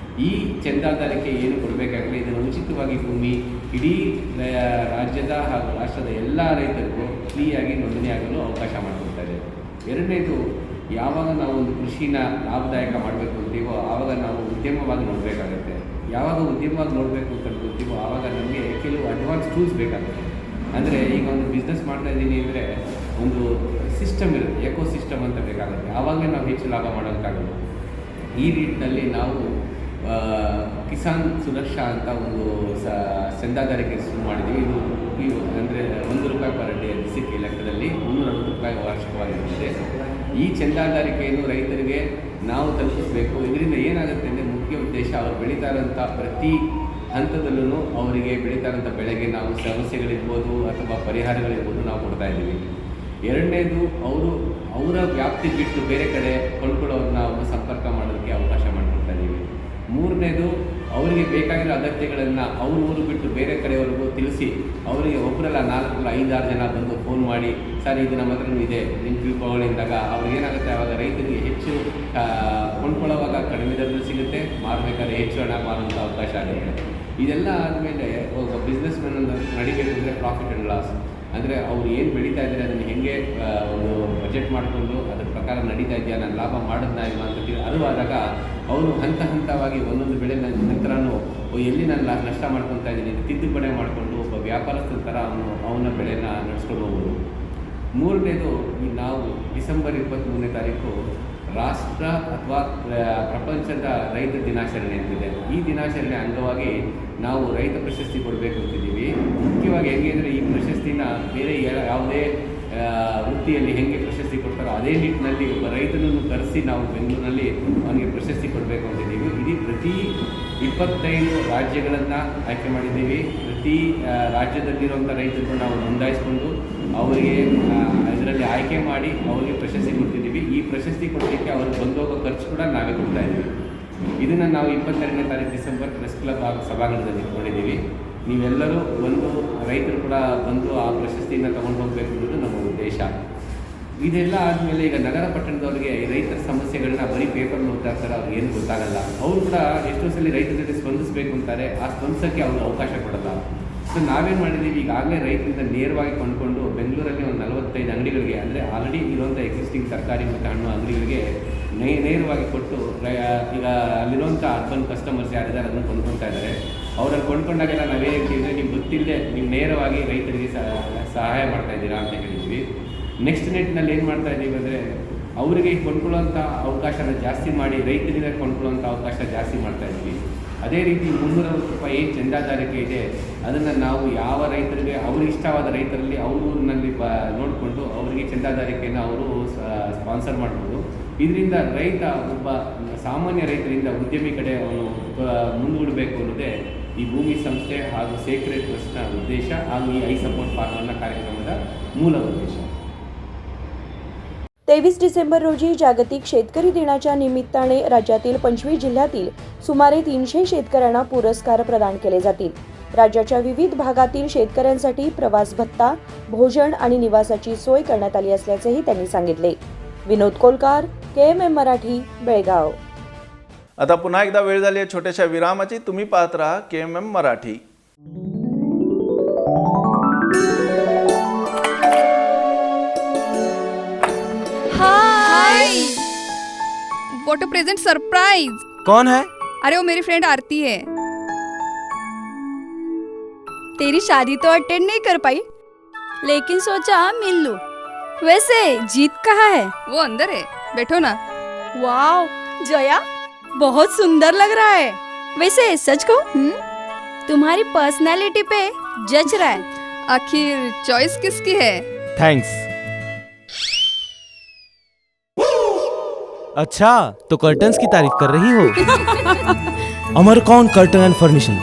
ಈ ಚಂದಾದಾರಿಕೆ ಏನು ಕೊಡಬೇಕಾಗಲಿ, ಇದನ್ನು ಉಚಿತವಾಗಿ ಭೂಮಿ ಇಡೀ ರಾಜ್ಯದ ಹಾಗೂ ರಾಷ್ಟ್ರದ ಎಲ್ಲ ರೈತರಿಗೂ ಫ್ರೀಯಾಗಿ ನೋಂದಣಿಯಾಗಲು ಅವಕಾಶ ಮಾಡಿಕೊಡ್ತಾ ಇದೆ. ಎರಡನೇದು, ಯಾವಾಗ ನಾವು ಒಂದು ಕೃಷಿನ ಲಾಭದಾಯಕ ಮಾಡಬೇಕು ಅಂತೀವೋ ಆವಾಗ ನಾವು ಉದ್ಯಮವಾಗಿ ನೋಡಬೇಕಾಗುತ್ತೆ. ಯಾವಾಗ ಉದ್ಯಮವಾಗಿ ನೋಡಬೇಕು ಅಂತ ಅನ್ಕೊಳ್ತೀವೋ ಆವಾಗ ನಮಗೆ ಕೆಲವು ಅಡ್ವಾನ್ಸ್ ಟೂಲ್ಸ್ ಬೇಕಾಗುತ್ತೆ. ಅಂದರೆ ಈಗ ಒಂದು ಬಿಸ್ನೆಸ್ ಮಾಡ್ತಾ ಇದ್ದೀನಿ ಅಂದರೆ ಒಂದು ಸಿಸ್ಟಮ್ ಇರುತ್ತೆ, ಎಕೋ ಸಿಸ್ಟಮ್ ಅಂತ ಬೇಕಾಗುತ್ತೆ. ಆವಾಗಲೇ ನಾವು ಹೆಚ್ಚು ಲಾಭ ಮಾಡೋಕ್ಕಾಗಲ್ಲ. ಈ ನಿಟ್ಟಿನಲ್ಲಿ ನಾವು ಕಿಸಾನ್ ಸುರಕ್ಷಾ ಅಂತ ಒಂದು ಚಂದಾದಾರಿಕೆ ಶುರು ಮಾಡಿದ್ದೀವಿ. ಇದು ಅಂದರೆ ₹1 ಪರ್ ಡೇ ಬೇಸಿಕ್ ಲೆಕ್ಕದಲ್ಲಿ ₹360 ವಾರ್ಷಿಕವಾಗಿರುತ್ತೆ. ಈ ಚಂದಾದಾರಿಕೆಯನ್ನು ರೈತರಿಗೆ ನಾವು ತಲುಪಿಸಬೇಕು. ಇದರಿಂದ ಏನಾಗುತ್ತೆ ಅಂದರೆ ಮುಖ್ಯ ಉದ್ದೇಶ, ಅವರು ಬೆಳೀತಾ ಇರೋಂಥ ಪ್ರತಿ ಹಂತದಲ್ಲೂ ಅವರಿಗೆ ಬೆಳೀತಾ ಇರೋಂಥ ಬೆಳೆಗೆ ನಾವು ಸಮಸ್ಯೆಗಳಿರ್ಬೋದು ಅಥವಾ ಪರಿಹಾರಗಳಿರ್ಬೋದು ನಾವು ಕೊಡ್ತಾ ಇದ್ದೀವಿ. ಎರಡನೇದು, ಅವರ ವ್ಯಾಪ್ತಿ ಬಿಟ್ಟು ಬೇರೆ ಕಡೆ ಕೊಂಡ್ಕೊಳ್ಳೋರನ್ನ ಅವರು ಸಂಪರ್ಕ ಮಾಡೋದಕ್ಕೆ ಅವಕಾಶ ಮಾಡಿಕೊಡ್ತಾ ಇದ್ದೀವಿ. ಮೂರನೇದು, ಅವರಿಗೆ ಬೇಕಾಗಿರೋ ಅಗತ್ಯಗಳನ್ನು ಊರು ಬಿಟ್ಟು ಬೇರೆ ಕಡೆಯವರೆಗೂ ತಿಳಿಸಿ ಅವರಿಗೆ ಒಬ್ಬರಲ್ಲ 4 5 ಜನ ಬಂದು ಫೋನ್ ಮಾಡಿ, ಸರ್ ಇದು ನಮ್ಮ ಹತ್ರನೂ ಇದೆ ನಿಮ್ಮ ತಿಳ್ಕೊಳ್ಳಿಂದಾಗ ಅವ್ರಿಗೇನಾಗುತ್ತೆ, ಆವಾಗ ರೈತರಿಗೆ ಹೆಚ್ಚು ಕೊಂಡ್ಕೊಳ್ಳೋವಾಗ ಕಡಿಮೆ ದರದಲ್ಲಿ ಸಿಗುತ್ತೆ, ಮಾರಬೇಕಾದ್ರೆ ಹೆಚ್ಚು ಹಣ ಮಾರುವಂಥ ಅವಕಾಶ ಆಗುತ್ತೆ. ಇದೆಲ್ಲ ಆದಮೇಲೆ ಒಬ್ಬ ಬಿಸ್ನೆಸ್ ಮ್ಯಾನ್ ನಡಿಬೇಕು ಅಂದರೆ ಪ್ರಾಫಿಟ್ ಆ್ಯಂಡ್ ಲಾಸ್, ಅಂದರೆ ಅವ್ರು ಏನು ಬೆಳೀತಾ ಇದ್ದಾರೆ ಅದನ್ನು ಹೇಗೆ ಒಂದು ಬಜೆಟ್ ಮಾಡಿಕೊಂಡು ಅದರ ಪ್ರಕಾರ ನಡೀತಾ ಇದೆಯಾ, ನಾನು ಲಾಭ ಮಾಡೋದನ್ನ ಇಲ್ಲ ಅಂತ ಅರಿವಾದಾಗ ಅವರು ಹಂತವಾಗಿ ಒಂದೊಂದು ಬೆಳೆ ನಂತರನೂ ಎಲ್ಲಿ ನಾನು ನಷ್ಟ ಮಾಡ್ಕೊತಾ ಇದ್ದೀನಿ ತಿದ್ದುಪಡಿ ಮಾಡಿಕೊಂಡು ಒಬ್ಬ ವ್ಯಾಪಾರಸ್ಥರ ಥರ ಅವನ ಬೆಳೆನ ನಡೆಸ್ಕೊಂಡು ಹೋಗೋದು. ಮೂರನೇದು, ನಾವು ಡಿಸೆಂಬರ್ 23ನೇ ತಾರೀಕು ರಾಷ್ಟ್ರ ಅಥವಾ ಪ್ರಪಂಚದ ರೈತ ದಿನಾಚರಣೆ ಅಂತಿದೆ. ಈ ದಿನಾಚರಣೆ ಅಂಗವಾಗಿ ನಾವು ರೈತ ಪ್ರಶಸ್ತಿ ಕೊಡಬೇಕು ಅಂತಿದ್ದೀವಿ. ಮುಖ್ಯವಾಗಿ ಹೆಂಗೆ ಅಂದರೆ ಈ ಪ್ರಶಸ್ತಿನ ಬೇರೆ ಯಾವುದೇ ವೃತ್ತಿಯಲ್ಲಿ ಹೆಂಗೆ ಪ್ರಶಸ್ತಿ ಕೊಡ್ತಾರೋ ಅದೇ ನಿಟ್ಟಿನಲ್ಲಿ ಒಬ್ಬ ರೈತನನ್ನು ಕರೆಸಿ ನಾವು ಬೆಂಗಳೂರಿನಲ್ಲಿ ಅವನಿಗೆ ಪ್ರಶಸ್ತಿ ಕೊಡಬೇಕು ಅಂತಿದ್ದೀವಿ. ಇದು ಪ್ರತಿ 25 ರಾಜ್ಯಗಳನ್ನು ಆಯ್ಕೆ ಮಾಡಿದ್ದೀವಿ. ಪ್ರತಿ ರಾಜ್ಯದಲ್ಲಿರುವಂಥ ರೈತರನ್ನು ನಾವು ನೋಂದಾಯಿಸಿಕೊಂಡು ಅವರಿಗೆ ಇದರಲ್ಲಿ ಆಯ್ಕೆ ಮಾಡಿ ಅವರಿಗೆ ಪ್ರಶಸ್ತಿ ಕೊಡ್ತಿದ್ದೀವಿ. ಈ ಪ್ರಶಸ್ತಿ ಕೊಡಲಿಕ್ಕೆ ಅವ್ರಿಗೆ ಬಂದೋಗೋ ಖರ್ಚು ಕೂಡ ನಾವೇ ಕೊಡ್ತಾ ಇದ್ದೀವಿ. ಇದನ್ನು ನಾವು 22ನೇ ತಾರೀಕು ಡಿಸೆಂಬರ್ ಪ್ರೆಸ್ ಕ್ಲಬ್ ಸಭಾಂಗಣದಲ್ಲಿ ಇಟ್ಕೊಂಡಿದ್ದೀವಿ. ನೀವೆಲ್ಲರೂ ರೈತರು ಕೂಡ ಬಂದು ಆ ಪ್ರಶಸ್ತಿಯನ್ನು ತಗೊಂಡು ಹೋಗಬೇಕು ಅನ್ನೋದು ನಮ್ಮ ಉದ್ದೇಶ. ಇದೆಲ್ಲ ಆದಮೇಲೆ ಈಗ ನಗರ ಪಟ್ಟಣದವರಿಗೆ ರೈತರ ಸಮಸ್ಯೆಗಳನ್ನ ಬರೀ ಪೇಪರ್ ನೋಡ್ತಾ ಇರ್ತಾರೆ, ಅವ್ರಿಗೆ ಏನು ಗೊತ್ತಾಗಲ್ಲ. ಅವರು ಕೂಡ ಎಷ್ಟೋ ಸಲ ರೈತರ ಜೊತೆ ಸ್ಪಂದಿಸಬೇಕು ಅಂತಾರೆ, ಆ ಸ್ಪಂದಿಸೋಕ್ಕೆ ಅವ್ರಿಗೆ ಅವಕಾಶ ಕೊಡಲ್ಲ. ಸೊ ನಾವೇನು ಮಾಡಿದ್ದೀವಿ, ಈಗಾಗಲೇ ರೈತರಿಂದ ನೇರವಾಗಿ ಕೊಂಡ್ಕೊಂಡು ಬೆಂಗಳೂರಲ್ಲಿ ಒಂದು 45 ಅಂಗಡಿಗಳಿಗೆ, ಅಂದರೆ ಆಲ್ರೆಡಿ ಇರುವಂಥ ಎಕ್ಸಿಸ್ಟಿಂಗ್ ತರಕಾರಿ ಮತ್ತು ಹಣ್ಣು ಅಂಗಡಿಗಳಿಗೆ ನೇರವಾಗಿ ಕೊಟ್ಟು ಈಗ ಅಲ್ಲಿರುವಂಥ ಅರ್ಬನ್ ಕಸ್ಟಮರ್ಸ್ ಯಾರಿದ್ದಾರೆ ಅದನ್ನು ಕೊಂಡ್ಕೊಳ್ತಾ ಇದ್ದಾರೆ. ಅವರಲ್ಲಿ ಕೊಂಡ್ಕೊಂಡಾಗೆಲ್ಲ ನಾವೇ ಹೇಳ್ತೀವಿ, ನಿಮ್ಗೆ ಗೊತ್ತಿಲ್ಲದೆ ನೀವು ನೇರವಾಗಿ ರೈತರಿಗೆ ಸಹಾಯ ಮಾಡ್ತಾ ಇದ್ದೀರಾ ಅಂತ ಹೇಳಿದ್ವಿ. ನೆಕ್ಸ್ಟ್ ನಿಟ್ಟಿನಲ್ಲಿ ಏನು ಮಾಡ್ತಾ ಇದ್ದೀವಿ ಅಂದರೆ ಅವರಿಗೆ ಕೊಂಡ್ಕೊಳ್ಳೋಂಥ ಅವಕಾಶನ ಜಾಸ್ತಿ ಮಾಡಿ ರೈತರಿಂದ ಕೊಂಡ್ಕೊಳ್ಳೋಂಥ ಅವಕಾಶ ಜಾಸ್ತಿ ಮಾಡ್ತಾ ಇದ್ವಿ. ಅದೇ ರೀತಿ ₹360 ಏನು ಚಂದಾದಾರಿಕೆ ಇದೆ ಅದನ್ನು ನಾವು ಯಾವ ರೈತರಿಗೆ ಅವ್ರಿಗೆ ಇಷ್ಟವಾದ ರೈತರಲ್ಲಿ ಅವ್ರ ಊರಿನಲ್ಲಿ ನೋಡಿಕೊಂಡು ಅವರಿಗೆ ಚಂದಾದಾರಿಕೆಯನ್ನು ಅವರು ಸ್ಪಾನ್ಸರ್ ಮಾಡ್ಬೋದು. ಇದರಿಂದ ರೈತ ಒಬ್ಬ ಸಾಮಾನ್ಯ ರೈತರಿಂದ ಉದ್ಯಮಿ ಕಡೆ ಅವನು ಮುಂದೂಡಬೇಕು ಅನ್ನೋದೇ ಈ ಭೂಮಿ ಸಂಸ್ಥೆ ಹಾಗೂ ಸೇಕ್ರೆಡ್ ಟ್ರಸ್ಟ್ನ ಉದ್ದೇಶ ಹಾಗೂ ಈ ಐ ಸಪೋರ್ಟ್ ಫಾರ್ಮರ್ನ ಕಾರ್ಯಕ್ರಮದ ಮೂಲ ಉದ್ದೇಶ. 23 डिसेंबर रोजी जागतिक शेतकरी दिनाच्या निमित्ताने राज्यातील 25 जिल्ह्यातील सुमारे 300 शेतकऱ्यांना पुरस्कार प्रदान केले जातील. राज्याच्या विविध भागातील शेतकऱ्यांसाठी प्रवास भत्ता, भोजन आणि निवासाची सोय करण्यात आली असल्याचेही त्यांनी सांगितले. विनोद कोलकार, KMM मराठी, बेळगाव. आता पुन्हा एकदा वेळ झाली आहे छोट्याशा विरामाची. तुम्ही पाहत राहा KMM Marathi. Hi, what a present surprise. कौन है? अरे वो मेरी फ्रेंड आरती है. तेरी शादी तो अटेंड नहीं कर पाई, लेकिन सोचा मिल लूं. वैसे जीत कहाँ है? वो अंदर है, बैठो ना. वाओ जया, बहुत सुंदर लग रहा है. वैसे सच कहूं, तुम्हारी पर्सनालिटी पे जज रहा है. आखिर चॉइस किसकी है? थैंक्स. अच्छा, तो कर्टन्स की तारीफ कर रही हो? अमरकौन कर्टन एंड फर्निशिंग.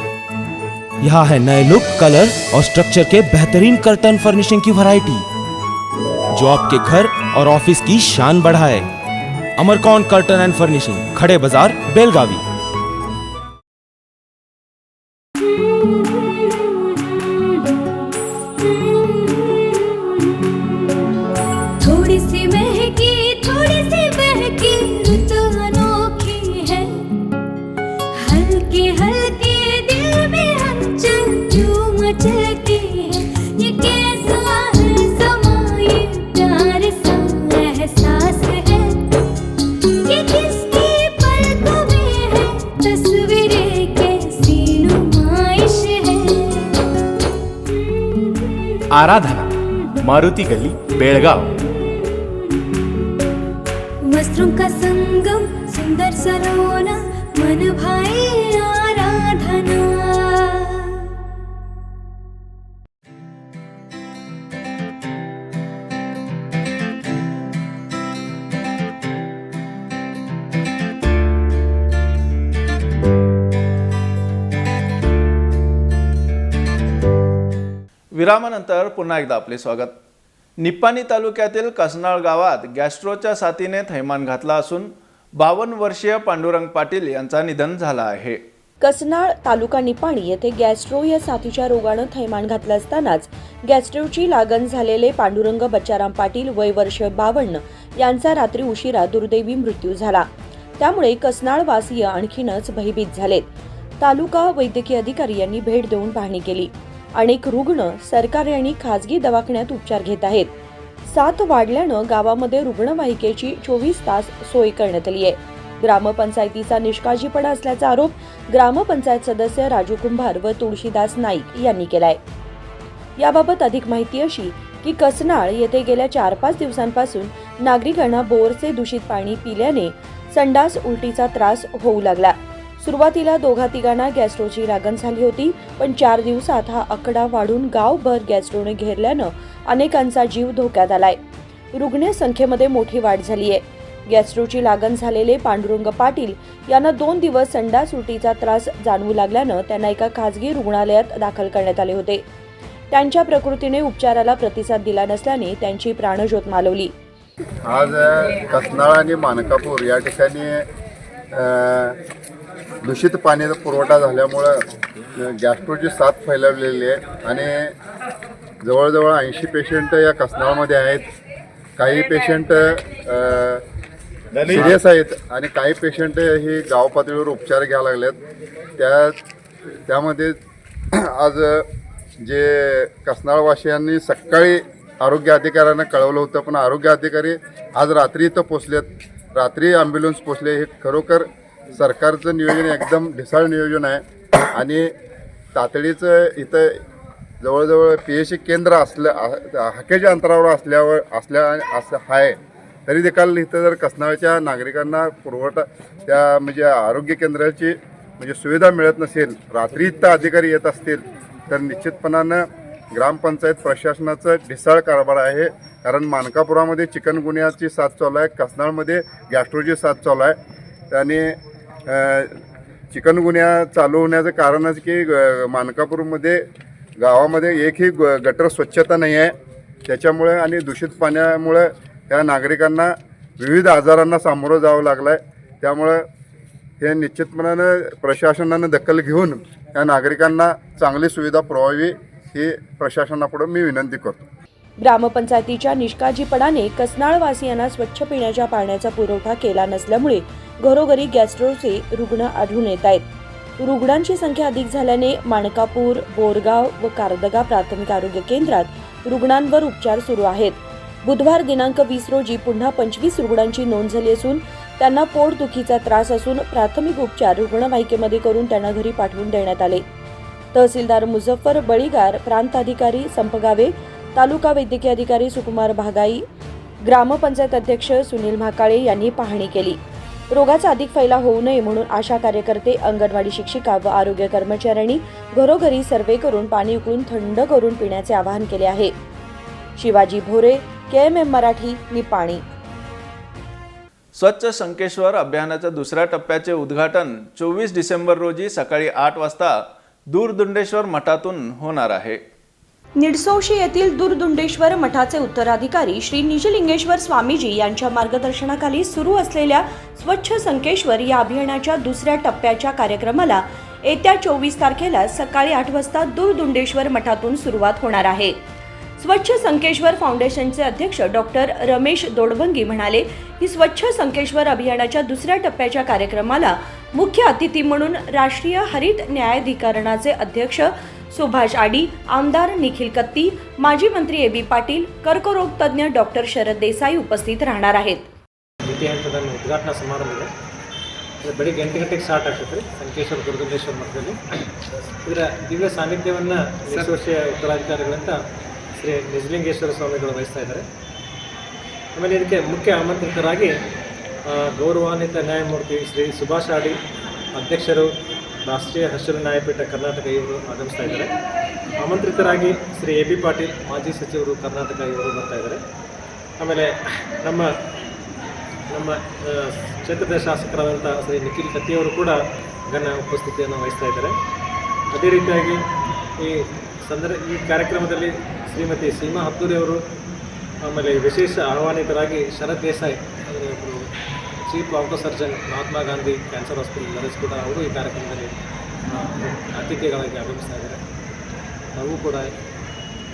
यहाँ है नए लुक, कलर और स्ट्रक्चर के बेहतरीन कर्टन फर्निशिंग की वैरायटी जो आपके घर और ऑफिस की शान बढ़ाए. अमरकौन कर्टन एंड फर्निशिंग, खड़े बाजार, बेलगावी. थोड़ी सी महकी, थोड़ी सी बहकी, रुत अनोखी है. हल्के हल्के दिल में हलचल जो मचलती है. ये कैसा है समा, ये प्यार सा एहसास है. ये किसकी पलकों में है, तस्वीरें कैसी नुमाइश है. आराधना, मारुति गली, बेळगाव. वस्त्रों का संगम, सुंदर सलोना, मन भाई आराधना. विरामानंतर पुन्हा एकदा आपले स्वागत. निप्पाणी तालुक्यातील कसनाळ गावात गॅस्ट्रोच्या साथीने थैमान घातला असून 52 वर्षीय पांडुरंग पाटील यांचा निधन झाला आहे. कसनाळ तालुका निपाणी येथे गॅस्ट्रो या साथीच्या रोगानं थैमान घातलं असतानाच गॅस्ट्रोची लागण झालेले पांडुरंग बच्चाराम पाटील वय वर्ष 52 यांचा रात्री उशिरा दुर्दैवी मृत्यू झाला. त्यामुळे कसनाळ वासीय आणखीनच भयभीत झालेत. तालुका वैद्यकीय अधिकारी यांनी भेट देऊन पाहणी केली. अनेक रुग्ण सरकारी आणि खासगी दवाखान्यात उपचार घेत आहेत. साथ वाढल्यानं गावामध्ये रुग्णवाहिकेची 24 तास सोय करण्यात आली आहे. ग्रामपंचायतीचा निष्काळजीपणा असल्याचा आरोप ग्रामपंचायत सदस्य राजू कुंभार व तुळशीदास नाईक यांनी केलाय. याबाबत अधिक माहिती अशी की कसनाळ येथे गेल्या 4-5 दिवसांपासून नागरिकांना बोरचे दूषित पाणी पिल्याने संडास उलटीचा त्रास होऊ लागला. सुरुवातीला 2-3 गॅस्ट्रोची लागण झाली होती, पण 4 दिवसात हा आकडा वाढून गावभर गॅस्ट्रोने घेरल्यानं अनेकांचा जीव धोक्यात आलाय. रुग्ण संख्येमध्ये मोठी वाढ झाली आहे. गॅस्ट्रोची लागण झालेले पांडुरंग पाटील यांना 2 दिवस संडास उलटीचा त्रास जाणवू लागल्यानं त्यांना एका खासगी रुग्णालयात दाखल करण्यात आले होते. त्यांच्या प्रकृतीने उपचाराला प्रतिसाद दिला नसल्याने त्यांची प्राणज्योत मालवली. आज कसनाळ आणि मानकापूर या ठिकाणी दूषित पाण्याचा पुरवठा झाल्यामुळं गॅस्ट्रोची साथ फैलावलेली आहे आणि जवळजवळ 80 पेशंट या कसनाळमध्ये आहेत. काही पेशंट सिरियस आहेत आणि काही पेशंट ही गाव पातळीवर उपचार घ्यायला लागलेत. त्यामध्ये आज जे कसनाळवासियांनी सकाळी आरोग्य अधिकाऱ्यांना कळवलं होतं, पण आरोग्य अधिकारी आज रात्री इथं पोचलेत. रात्री ॲम्ब्युलन्स पोचले. हे खरोखर सरकारचं नियोजन एकदम ढिसाळ नियोजन आहे आणि तातडीचं इथं जवळजवळ PHC केंद्र हाकेच्या अंतरावर असं आहे. तरी देखील इथं जर कसनाळच्या नागरिकांना पुरवठा त्या म्हणजे आरोग्य केंद्राची म्हणजे सुविधा मिळत नसेल, रात्री इथं अधिकारी येत असतील, तर निश्चितपणानं ग्रामपंचायत प्रशासनाचं ढिसाळ कारभार आहे. कारण मानकापुरामध्ये चिकनगुन्ह्याची साथ चालू आहे, कसनाळमध्ये गॅस्ट्रोची साथ चालू आहे आणि चिकनगुन्या चालू होण्याचं कारणच की मानकापूरमध्ये गावामध्ये एकही गटर स्वच्छता नाही आहे. त्याच्यामुळे आणि दूषित पाण्यामुळे या नागरिकांना विविध आजारांना सामोरं जावं लागलं आहे. त्यामुळं हे निश्चितपणानं प्रशासनानं दखल घेऊन या नागरिकांना चांगली सुविधा पुरवावी ही प्रशासनापुढे मी विनंती करतो. ग्रामपंचायतीच्या निष्काळजीपणाने कसनाळवासियांना स्वच्छ पिण्याच्या पाण्याचा पुरवठा केला नसल्यामुळे घरोघरी गॅस्ट्रोचे रुग्ण आढळून येत आहेत. रुग्णांची संख्या अधिक झाल्याने माणकापूर, बोरगाव व कारदगा प्राथमिक आरोग्य केंद्रात रुग्णांवर उपचार सुरू आहेत. बुधवार दिनांक 20 रोजी पुन्हा 25 रुग्णांची नोंद झाली असून त्यांना पोटदुखीचा त्रास असून प्राथमिक उपचार रुग्णवाहिकेमध्ये करून त्यांना घरी पाठवून देण्यात आले. तहसीलदार मुझफ्फर बळीगार, प्रांताधिकारी संपगावे, तालुका वैद्यकीय अधिकारी सुकुमार भागाई, ग्रामपंचायत अध्यक्ष सुनील म्हाकाळे यांनी पाहणी केली. रोगाचा अधिक फैलाव होऊ नये म्हणून आशा कार्यकर्ते, अंगणवाडी शिक्षिका व आरोग्य कर्मचाऱ्यांनी घरोघरी सर्वे करून पाणी उकळून थंड करून पिण्याचे आवाहन केले आहे. शिवाजी भोरे, KMM मराठी, निपाणी. स्वच्छ संकेश्वर अभियानाच्या दुसऱ्या टप्प्याचे उद्घाटन 24 डिसेंबर रोजी सकाळी 8 वाजता दूरदुंडेश्वर मठातून होणार आहे. निडसोशी येथील दूरदुंडेश्वर मठाचे उत्तराधिकारी श्री निजलिंगेश्वर स्वामीजी यांच्या मार्गदर्शनाखाली सुरू असलेल्या स्वच्छ संकेश्वर या अभियानाच्या दुसऱ्या टप्प्याच्या कार्यक्रमाला येत्या 24 तारखेला सकाळी 8 वाजता दूरदुंडेश्वर मठातून सुरुवात होणार आहे. स्वच्छ संकेश्वर फाउंडेशनचे अध्यक्ष डॉक्टर रमेश दोडभंगी म्हणाले की स्वच्छ संकेश्वर अभियानाच्या दुसऱ्या टप्प्याच्या कार्यक्रमाला मुख्य अतिथी म्हणून राष्ट्रीय हरित न्यायाधिकरणाचे अध्यक्ष सुभाष आडी, आमदार निखिल कत्ती, माजी मंत्री AB पाटील, कर्करोग तज्ञ डॉक्टर शरद देसाई उपस्थित राहणार आहेत. ದ್ವಿತೀಯ ಹಂತದ ಉದ್ಘಾಟನಾ ಸಮಾರಂಭ ಇದೆ. ಬೆಳಿಗ್ಗೆ 8 ಗಂಟೆಗೆ ಸ್ಟಾರ್ಟ್ ಆಗ್ತದೆ ಸಂಕೇಶ್ವರ ದುರ್ಗೇಶ್ವರ ಮಠದಲ್ಲಿ. ಇದರ ದಿವ್ಯ ಸಾನ್ನಿಧ್ಯವನ್ನು ನಿಡಸೋಶಿಯ ಉತ್ತರಾಧಿಕಾರಿಗಳಂತ ಶ್ರೀ ನಿಜಲಿಂಗೇಶ್ವರ ಸ್ವಾಮಿಗಳು ವಹಿಸ್ತಾ ಇದ್ದಾರೆ. ಆಮೇಲೆ ಇದಕ್ಕೆ ಮುಖ್ಯ ಆಮಂತ್ರಿತರಾಗಿ ಗೌರವಾನ್ವಿತ ನ್ಯಾಯಮೂರ್ತಿ ಶ್ರೀ ಸುಭಾಷ್ ಆಡಿ ಅಧ್ಯಕ್ಷರು, ರಾಷ್ಟ್ರೀಯ ಹಸಿರು ನ್ಯಾಯಪೀಠ ಕರ್ನಾಟಕ ಇವರು ಆಗಮಿಸ್ತಾ ಇದ್ದಾರೆ. ಆಮಂತ್ರಿತರಾಗಿ ಶ್ರೀ AB ಪಾಟೀಲ್, ಮಾಜಿ ಸಚಿವರು ಕರ್ನಾಟಕ ಇವರು ಬರ್ತಾ ಇದ್ದಾರೆ. ಆಮೇಲೆ ನಮ್ಮ ಕ್ಷೇತ್ರದ ಶಾಸಕರಾದಂಥ ಶ್ರೀ ನಿಖಿಲ್ ಕತ್ತಿಯವರು ಕೂಡ ಘನ ಉಪಸ್ಥಿತಿಯನ್ನು ವಹಿಸ್ತಾ ಇದ್ದಾರೆ. ಅದೇ ರೀತಿಯಾಗಿ ಈ ಕಾರ್ಯಕ್ರಮದಲ್ಲಿ ಶ್ರೀಮತಿ ಸೀಮಾ ಹತ್ತೂರಿ ಅವರು, ಆಮೇಲೆ ವಿಶೇಷ ಆಹ್ವಾನಿತರಾಗಿ Sharad Desai chief onco surgeon Mahatma Gandhi cancer hospital ಲರೇಜ್ ಕೂಡ ಅವರು ಈ ಕಾರ್ಯಕ್ರಮದಲ್ಲಿ ಅತಿಥಿಗಳಾಗಿ ಆಗಮಿಸ್ತಾ ಇದ್ದಾರೆ. ನಾವು ಕೂಡ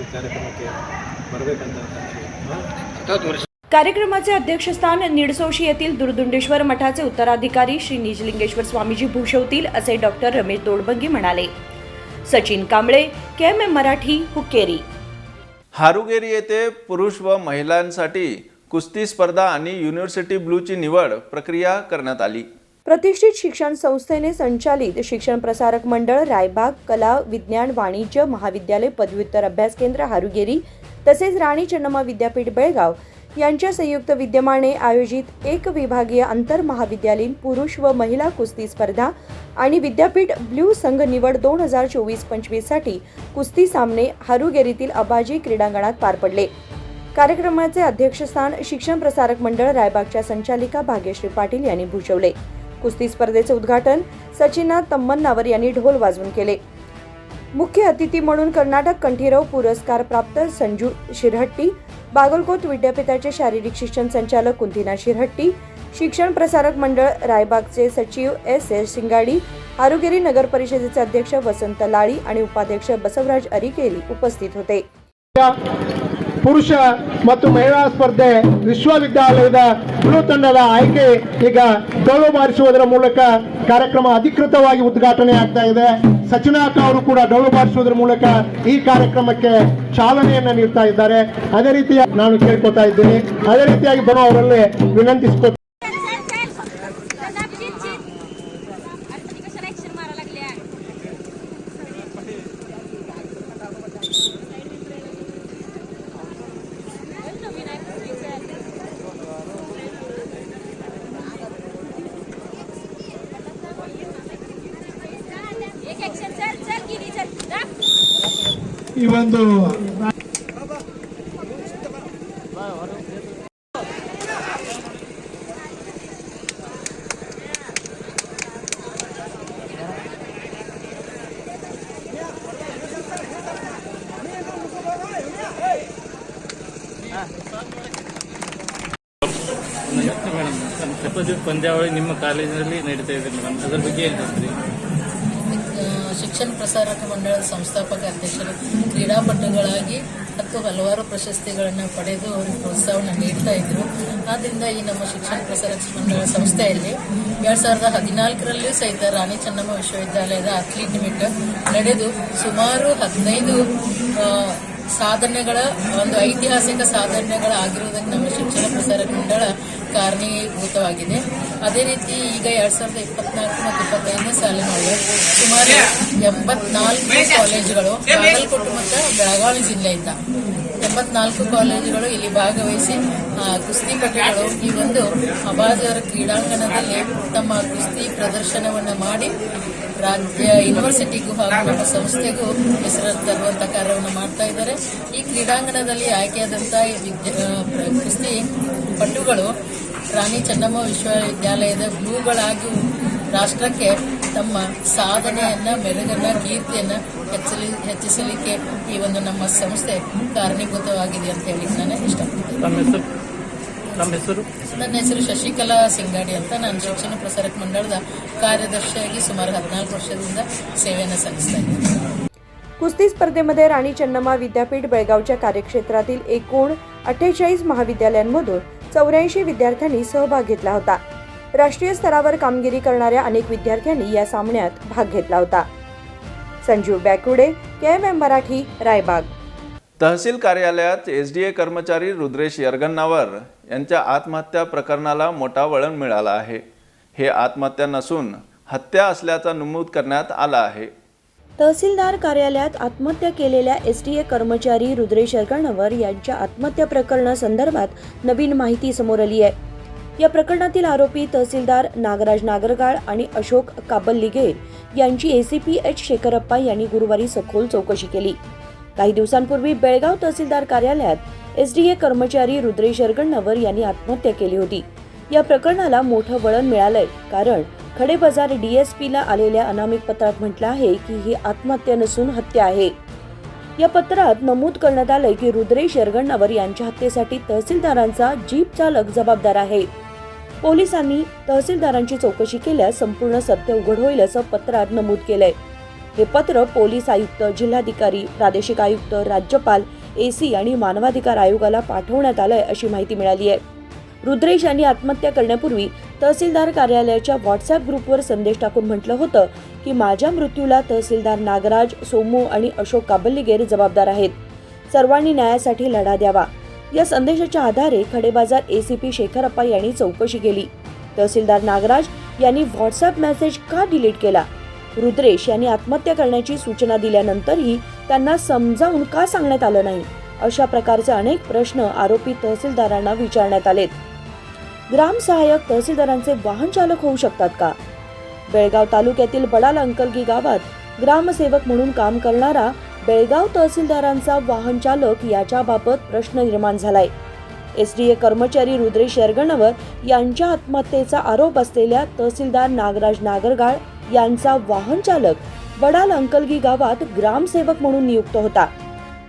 ಈ ಕಾರ್ಯಕ್ರಮಕ್ಕೆ ಬರಬೇಕಂತ. कार्यक्रमाचे अध्यक्षस्थान निडसोशी येथील दूरदुंडेश्वर मठाचे उत्तराधिकारी श्री निजलिंगेश्वर स्वामीजी भूषवतील असे डॉक्टर रमेश दोडबंगी म्हणाले. सचिन कांबळे, KMM मराठी, हुक्केरी. हारुगेरी येथे पुरुष व महिलांसाठी कुस्ती स्पर्धा आणि युनिव्हर्सिटी ब्लूची निवड प्रक्रिया करण्यात आली. प्रतिष्ठित शिक्षण संस्थेने संचालित शिक्षण प्रसारक मंडळ रायबाग, कला, विज्ञान, वाणिज्य महाविद्यालय, पदव्युत्तर अभ्यास केंद्र हारुगेरी तसेच राणी चन्नम्मा विद्यापीठ बेळगाव यांच्या संयुक्त विद्यमाने आयोजित एक विभागीय आंतर महाविद्यालयीन पुरुष व महिला कुस्ती स्पर्धा आणि विद्यापीठ ब्ल्यू संघ निवड 2024-25 साठी कुस्ती सामने हारुगेरीतील अबाजी क्रीडांगणात पार पडले. कार्यक्रमाचे अध्यक्षस्थान शिक्षण प्रसारक मंडळ रायबागच्या संचालिका भाग्यश्री पाटील यांनी भूषवले. कुस्ती स्पर्धेचे उद्घाटन सचिनाथ तम्मन्नावर यांनी ढोल वाजवून केले. मुख्य अतिथी म्हणून कर्नाटक कंठीरव पुरस्कार प्राप्त संजू शिरहट्टी, बागलकोट विद्यापीठाचे शारीरिक शिक्षण संचालक कुंतीना शिरहट्टी, शिक्षण प्रसारक मंडळ रायबागचे सचिव SS सिंगाडी, हारुगेरी नगर परिषदेचे अध्यक्ष वसंत लाळी आणि उपाध्यक्ष बसवराज अरिकेरी उपस्थित होते. ಪುರುಷ ಮತ್ತು ಮಹಿಳಾ ಸ್ಪರ್ಧೆ ವಿಶ್ವವಿದ್ಯಾಲಯದ ಬ್ಲೂ ತಂಡದ ಆಯ್ಕೆ ಈಗ ಡೋಲು ಬಾರಿಸುವುದರ ಮೂಲಕ ಕಾರ್ಯಕ್ರಮ ಅಧಿಕೃತವಾಗಿ ಉದ್ಘಾಟನೆ ಆಗ್ತಾ ಇದೆ. ಸಚಿನಾಥ್ ಅವರು ಕೂಡ ಡೋಲು ಬಾರಿಸುವುದರ ಮೂಲಕ ಈ ಕಾರ್ಯಕ್ರಮಕ್ಕೆ ಚಾಲನೆಯನ್ನು ನೀಡ್ತಾ ಇದ್ದಾರೆ. ಅದೇ ರೀತಿಯಾಗಿ ನಾನು ಕೇಳ್ಕೊತಾ ಇದ್ದೀನಿ. ಅದೇ ರೀತಿಯಾಗಿ ಬರೋ ಅವರಲ್ಲಿ ವಿನಂತಿಸ್ಕೊ. ಈ ಒಂದು ನಮಸ್ತೆ ಮೇಡಮ್, ನಮ್ಮ ಚಪ್ಪಜೂರು ಪಂದ್ಯಾವಳಿ ನಿಮ್ಮ ಕಾಲೇಜಿನಲ್ಲಿ ನಡೀತಾ ಇದೆ ಮೇಡಮ್, ಅದರ ಬಗ್ಗೆ ಏನು ಹೇಳ್ತೀರಿ? ಶಿಕ್ಷಣ ಪ್ರಸಾರಕ ಮಂಡಳದ ಸಂಸ್ಥಾಪಕ ಅಧ್ಯಕ್ಷರು ಕ್ರೀಡಾಪಟುಗಳಾಗಿ ಹಲವಾರು ಪ್ರಶಸ್ತಿಗಳನ್ನು ಪಡೆದು ಅವರಿಗೆ ಪ್ರೋತ್ಸಾಹವನ್ನು ನೀಡ್ತಾ ಇದ್ರು. ಆದ್ದರಿಂದ ಈ ನಮ್ಮ ಶಿಕ್ಷಣ ಪ್ರಸಾರಕ ಮಂಡಳ ಸಂಸ್ಥೆಯಲ್ಲಿ 2014 ಸಹಿತ ರಾಣಿ ಚೆನ್ನಮ್ಮ ವಿಶ್ವವಿದ್ಯಾಲಯದ ಅಥ್ಲೀಟ್ ಮೀಟ್ ನಡೆದು ಸುಮಾರು 15 ಸಾಧನೆಗಳ ಒಂದು ಐತಿಹಾಸಿಕ ಸಾಧನೆಗಳಾಗಿರುವುದಕ್ಕೆ ನಮ್ಮ ಶಿಕ್ಷಣ ಪ್ರಸಾರಕ ಮಂಡಳ ಕಾರಣೀಭೂತವಾಗಿದೆ. ಅದೇ ರೀತಿ ಈಗ 2024 ಮತ್ತು 25ನೇ ಸಾಲಿನೊಳಗೆ ಸುಮಾರು 84 ಕಾಲೇಜುಗಳು ಬಾಗಲಕೋಟೆ ಮತ್ತು ಬೆಳಗಾವಿ ಜಿಲ್ಲೆಯಿಂದ 84 ಕಾಲೇಜುಗಳು ಇಲ್ಲಿ ಭಾಗವಹಿಸಿ ಕುಸ್ತಿಪಟುಗಳು ಈ ಒಂದು ಅಬಾಜರ್ ಕ್ರೀಡಾಂಗಣದಲ್ಲಿ ತಮ್ಮ ಕುಸ್ತಿ ಪ್ರದರ್ಶನವನ್ನು ಮಾಡಿ ರಾಜ್ಯ ಯೂನಿವರ್ಸಿಟಿಗೂ ಹಾಗೂ ನಮ್ಮ ಸಂಸ್ಥೆಗೂ ಹೆಸರು ತರುವಂತ ಕಾರ್ಯವನ್ನು ಮಾಡ್ತಾ ಇದ್ದಾರೆ. ಈ ಕ್ರೀಡಾಂಗಣದಲ್ಲಿ ಆಯ್ಕೆಯಾದಂತಹ ಕುಸ್ತಿ ಪಟುಗಳು ರಾಣಿ ಚೆನ್ನಮ್ಮ ವಿಶ್ವವಿದ್ಯಾಲಯದ ಬ್ಲೂಗಳಾಗಿ ರಾಷ್ಟ್ರಕ್ಕೆ ತಮ್ಮ ಸಾಧನೆಯನ್ನ, ಮೆರುಗನ್ನ, ಕೀರ್ತಿಯನ್ನ ಹೆಚ್ಚಿಸಲಿಕ್ಕೆ ಈ ಒಂದು ನಮ್ಮ ಸಂಸ್ಥೆ ಕಾರಣೀಭೂತವಾಗಿದೆ ಅಂತ ಹೇಳಿ ನಾನು ಇಷ್ಟಪಡ್ತೀನಿ. ನನ್ನ ಹೆಸರು ಶಶಿಕಲಾ ಸಿಂಗಾಡಿ ಅಂತ. ನಾನು ಶಿಕ್ಷಣ ಪ್ರಸಾರಕ ಮಂಡಳದ ಕಾರ್ಯದರ್ಶಿಯಾಗಿ ಸುಮಾರು 14 ವರ್ಷದಿಂದ ಸೇವೆಯನ್ನು सಲ್ಲಿಸ್ತಾ इದ್ದೀನಿ. कुस्ती स्पर्धेमध्ये राणी चन्नम्मा विद्यापीठ बेळगावच्या कार्यक्षेत्रातील एकूण 48 महाविद्यालयांमधून 84 विद्यार्थ्यांनी सहभाग घेतला होता. राष्ट्रीय स्तरावर कामगिरी करणाऱ्या अनेक विद्यार्थ्यांनी या सामन्यात भाग घेतला होता. संजीव बॅकुडे, KMM मराठी, रायबाग. तहसील कार्यालयात SDA कर्मचारी रुद्रेश यरगन्नावर यांच्या आत्महत्या प्रकरणाला मोठा वळण मिळाला आहे. हे आत्महत्या नसून हत्या असल्याचा नमूद करण्यात आला आहे. तहसीलदार कार्यालयात आत्महत्या केलेल्या SDA कर्मचारी रुद्रेश यरगन्नावर यांच्या आत्महत्या प्रकरणासंदर्भात नवीन माहिती समोर आली आहे. या प्रकरणातील आरोपी तहसीलदार नागराज नागरगाळ आणि अशोक काबल्लिगेर यांची ACP H शेखरप्पा यांनी गुरुवारी सखोल चौकशी केली. काही दिवसांपूर्वी बेळगाव तहसीलदार कार्यालयात SDA कर्मचारी रुद्रेश यरगन्नावर यांनी आत्महत्या केली होती. या प्रकरणाला मोठं वळण मिळालंय, कारण खडेबाजार DSPला आलेल्या अनामिक पत्रात म्हटलं आहे की ही आत्महत्या नसून हत्या आहे. या पत्रात नमूद करण्यात आलंय की रुद्रेश यरगन्नावर यांच्या हत्येसाठी तहसीलदारांचा जीप चालक जबाबदार आहे. पोलिसांनी तहसीलदारांची चौकशी केल्यास संपूर्ण सत्य उघड होईल असं पत्रात नमूद केलंय. हे पत्र पोलीस आयुक्त, जिल्हाधिकारी, प्रादेशिक आयुक्त, राज्यपाल, AC आणि मानवाधिकार आयोगाला पाठवण्यात आलंय अशी माहिती मिळाली आहे. रुद्रेश यांनी आत्महत्या करण्यापूर्वी तहसीलदार कार्यालयाच्या व्हॉट्सअप ग्रुपवर संदेश टाकून म्हटलं होतं की माझ्या मृत्यूला तहसीलदार नागराज, सोमू आणि अशोक काबल्लिगेर जबाबदार आहेत. सर्वांनी न्यायासाठी लढा द्यावा. या संदेशाच्या आधारे खडेबाजार ACP शेखरप्पा यांनी चौकशी केली. तहसीलदार नागराज यांनी व्हॉट्सअप मेसेज का डिलीट केला? रुद्रेश यांनी आत्महत्या करण्याची सूचना दिल्यानंतरही त्यांना समजावून का सांगण्यात आलं नाही? अशा प्रकारचे अनेक प्रश्न आरोपी तहसीलदारांना विचारण्यात आलेत. ग्रामसहाय्यक तहसीलदारांचे वाहन चालक होऊ शकतात का? बेळगाव तालुक्यातील बडाल अंकलगी गावात ग्रामसेवक म्हणून काम करणारा बेळगाव तहसीलदारांचा वाहन चालक याच्याबाबत प्रश्न निर्माण झालाय. SDA कर्मचारी रुद्रेश यरगन्नावर यांच्या आत्महत्येचा आरोप असलेल्या तहसीलदार नागराज नागरगाळ यांचा वाहन चालक बडाल अंकलगी गावात ग्रामसेवक म्हणून नियुक्त होता.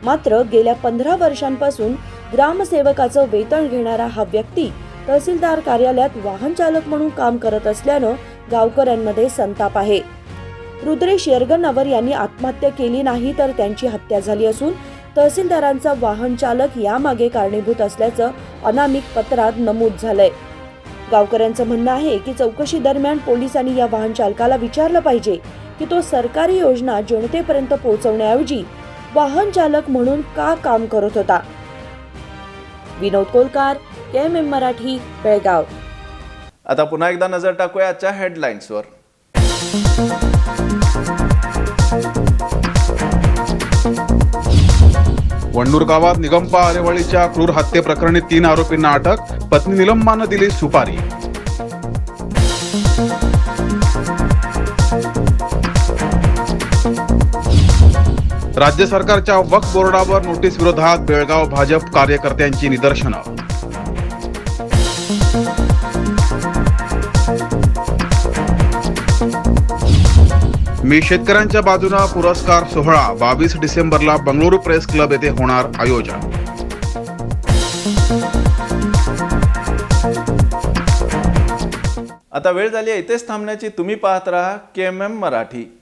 मात्र गेल्या 15 वर्षांपासून ग्रामसेवकाचं वेतन घेणारा हा व्यक्ती तहसीलदार कार्यालयात वाहन चालक म्हणून काम करत असल्यानं गावकऱ्यांमध्ये संताप आहे. रुद्रेश यरगन्नावर यांनी आत्महत्या केली नाही तर त्यांची हत्या झाली असून तहसीलदारांचा वाहन चालक यामागे कारणीभूत असल्याचं अनामिक पत्रात नमूद झालंय. गावकऱ्यांचं म्हणणं आहे की चौकशी दरम्यान पोलिसांनी या वाहन चालकाला विचारलं पाहिजे की तो सरकारी योजना जनतेपर्यंत पोहोचवण्याऐवजी वाहन चालक म्हणून का काम करत होता. विनोद कोलकार, KMM मराठी, बेळगाव. आता पुन्हा एकदा नजर टाकूया आजच्या हेडलाईन्सवर. वंडूर गावात निगंपा आरेवाळीच्या क्रूर हत्येप्रकरणी 3 आरोपींना अटक. पत्नी निलंबानं दिली सुपारी. राज्य सरकारच्या वक्फ बोर्डावर नोटीस विरोधात बेळगाव भाजप कार्यकर्त्यांची निदर्शनं. मी शेतकऱ्यांच्या बाजूने पुरस्कार सोहळा 22 डिसेंबरला बंगळुरू प्रेस क्लब येथे होणार आयोजन. आता वेळ झाली आहे इथेच थांबण्याची. तुम्ही पाहत राहा KMM मराठी.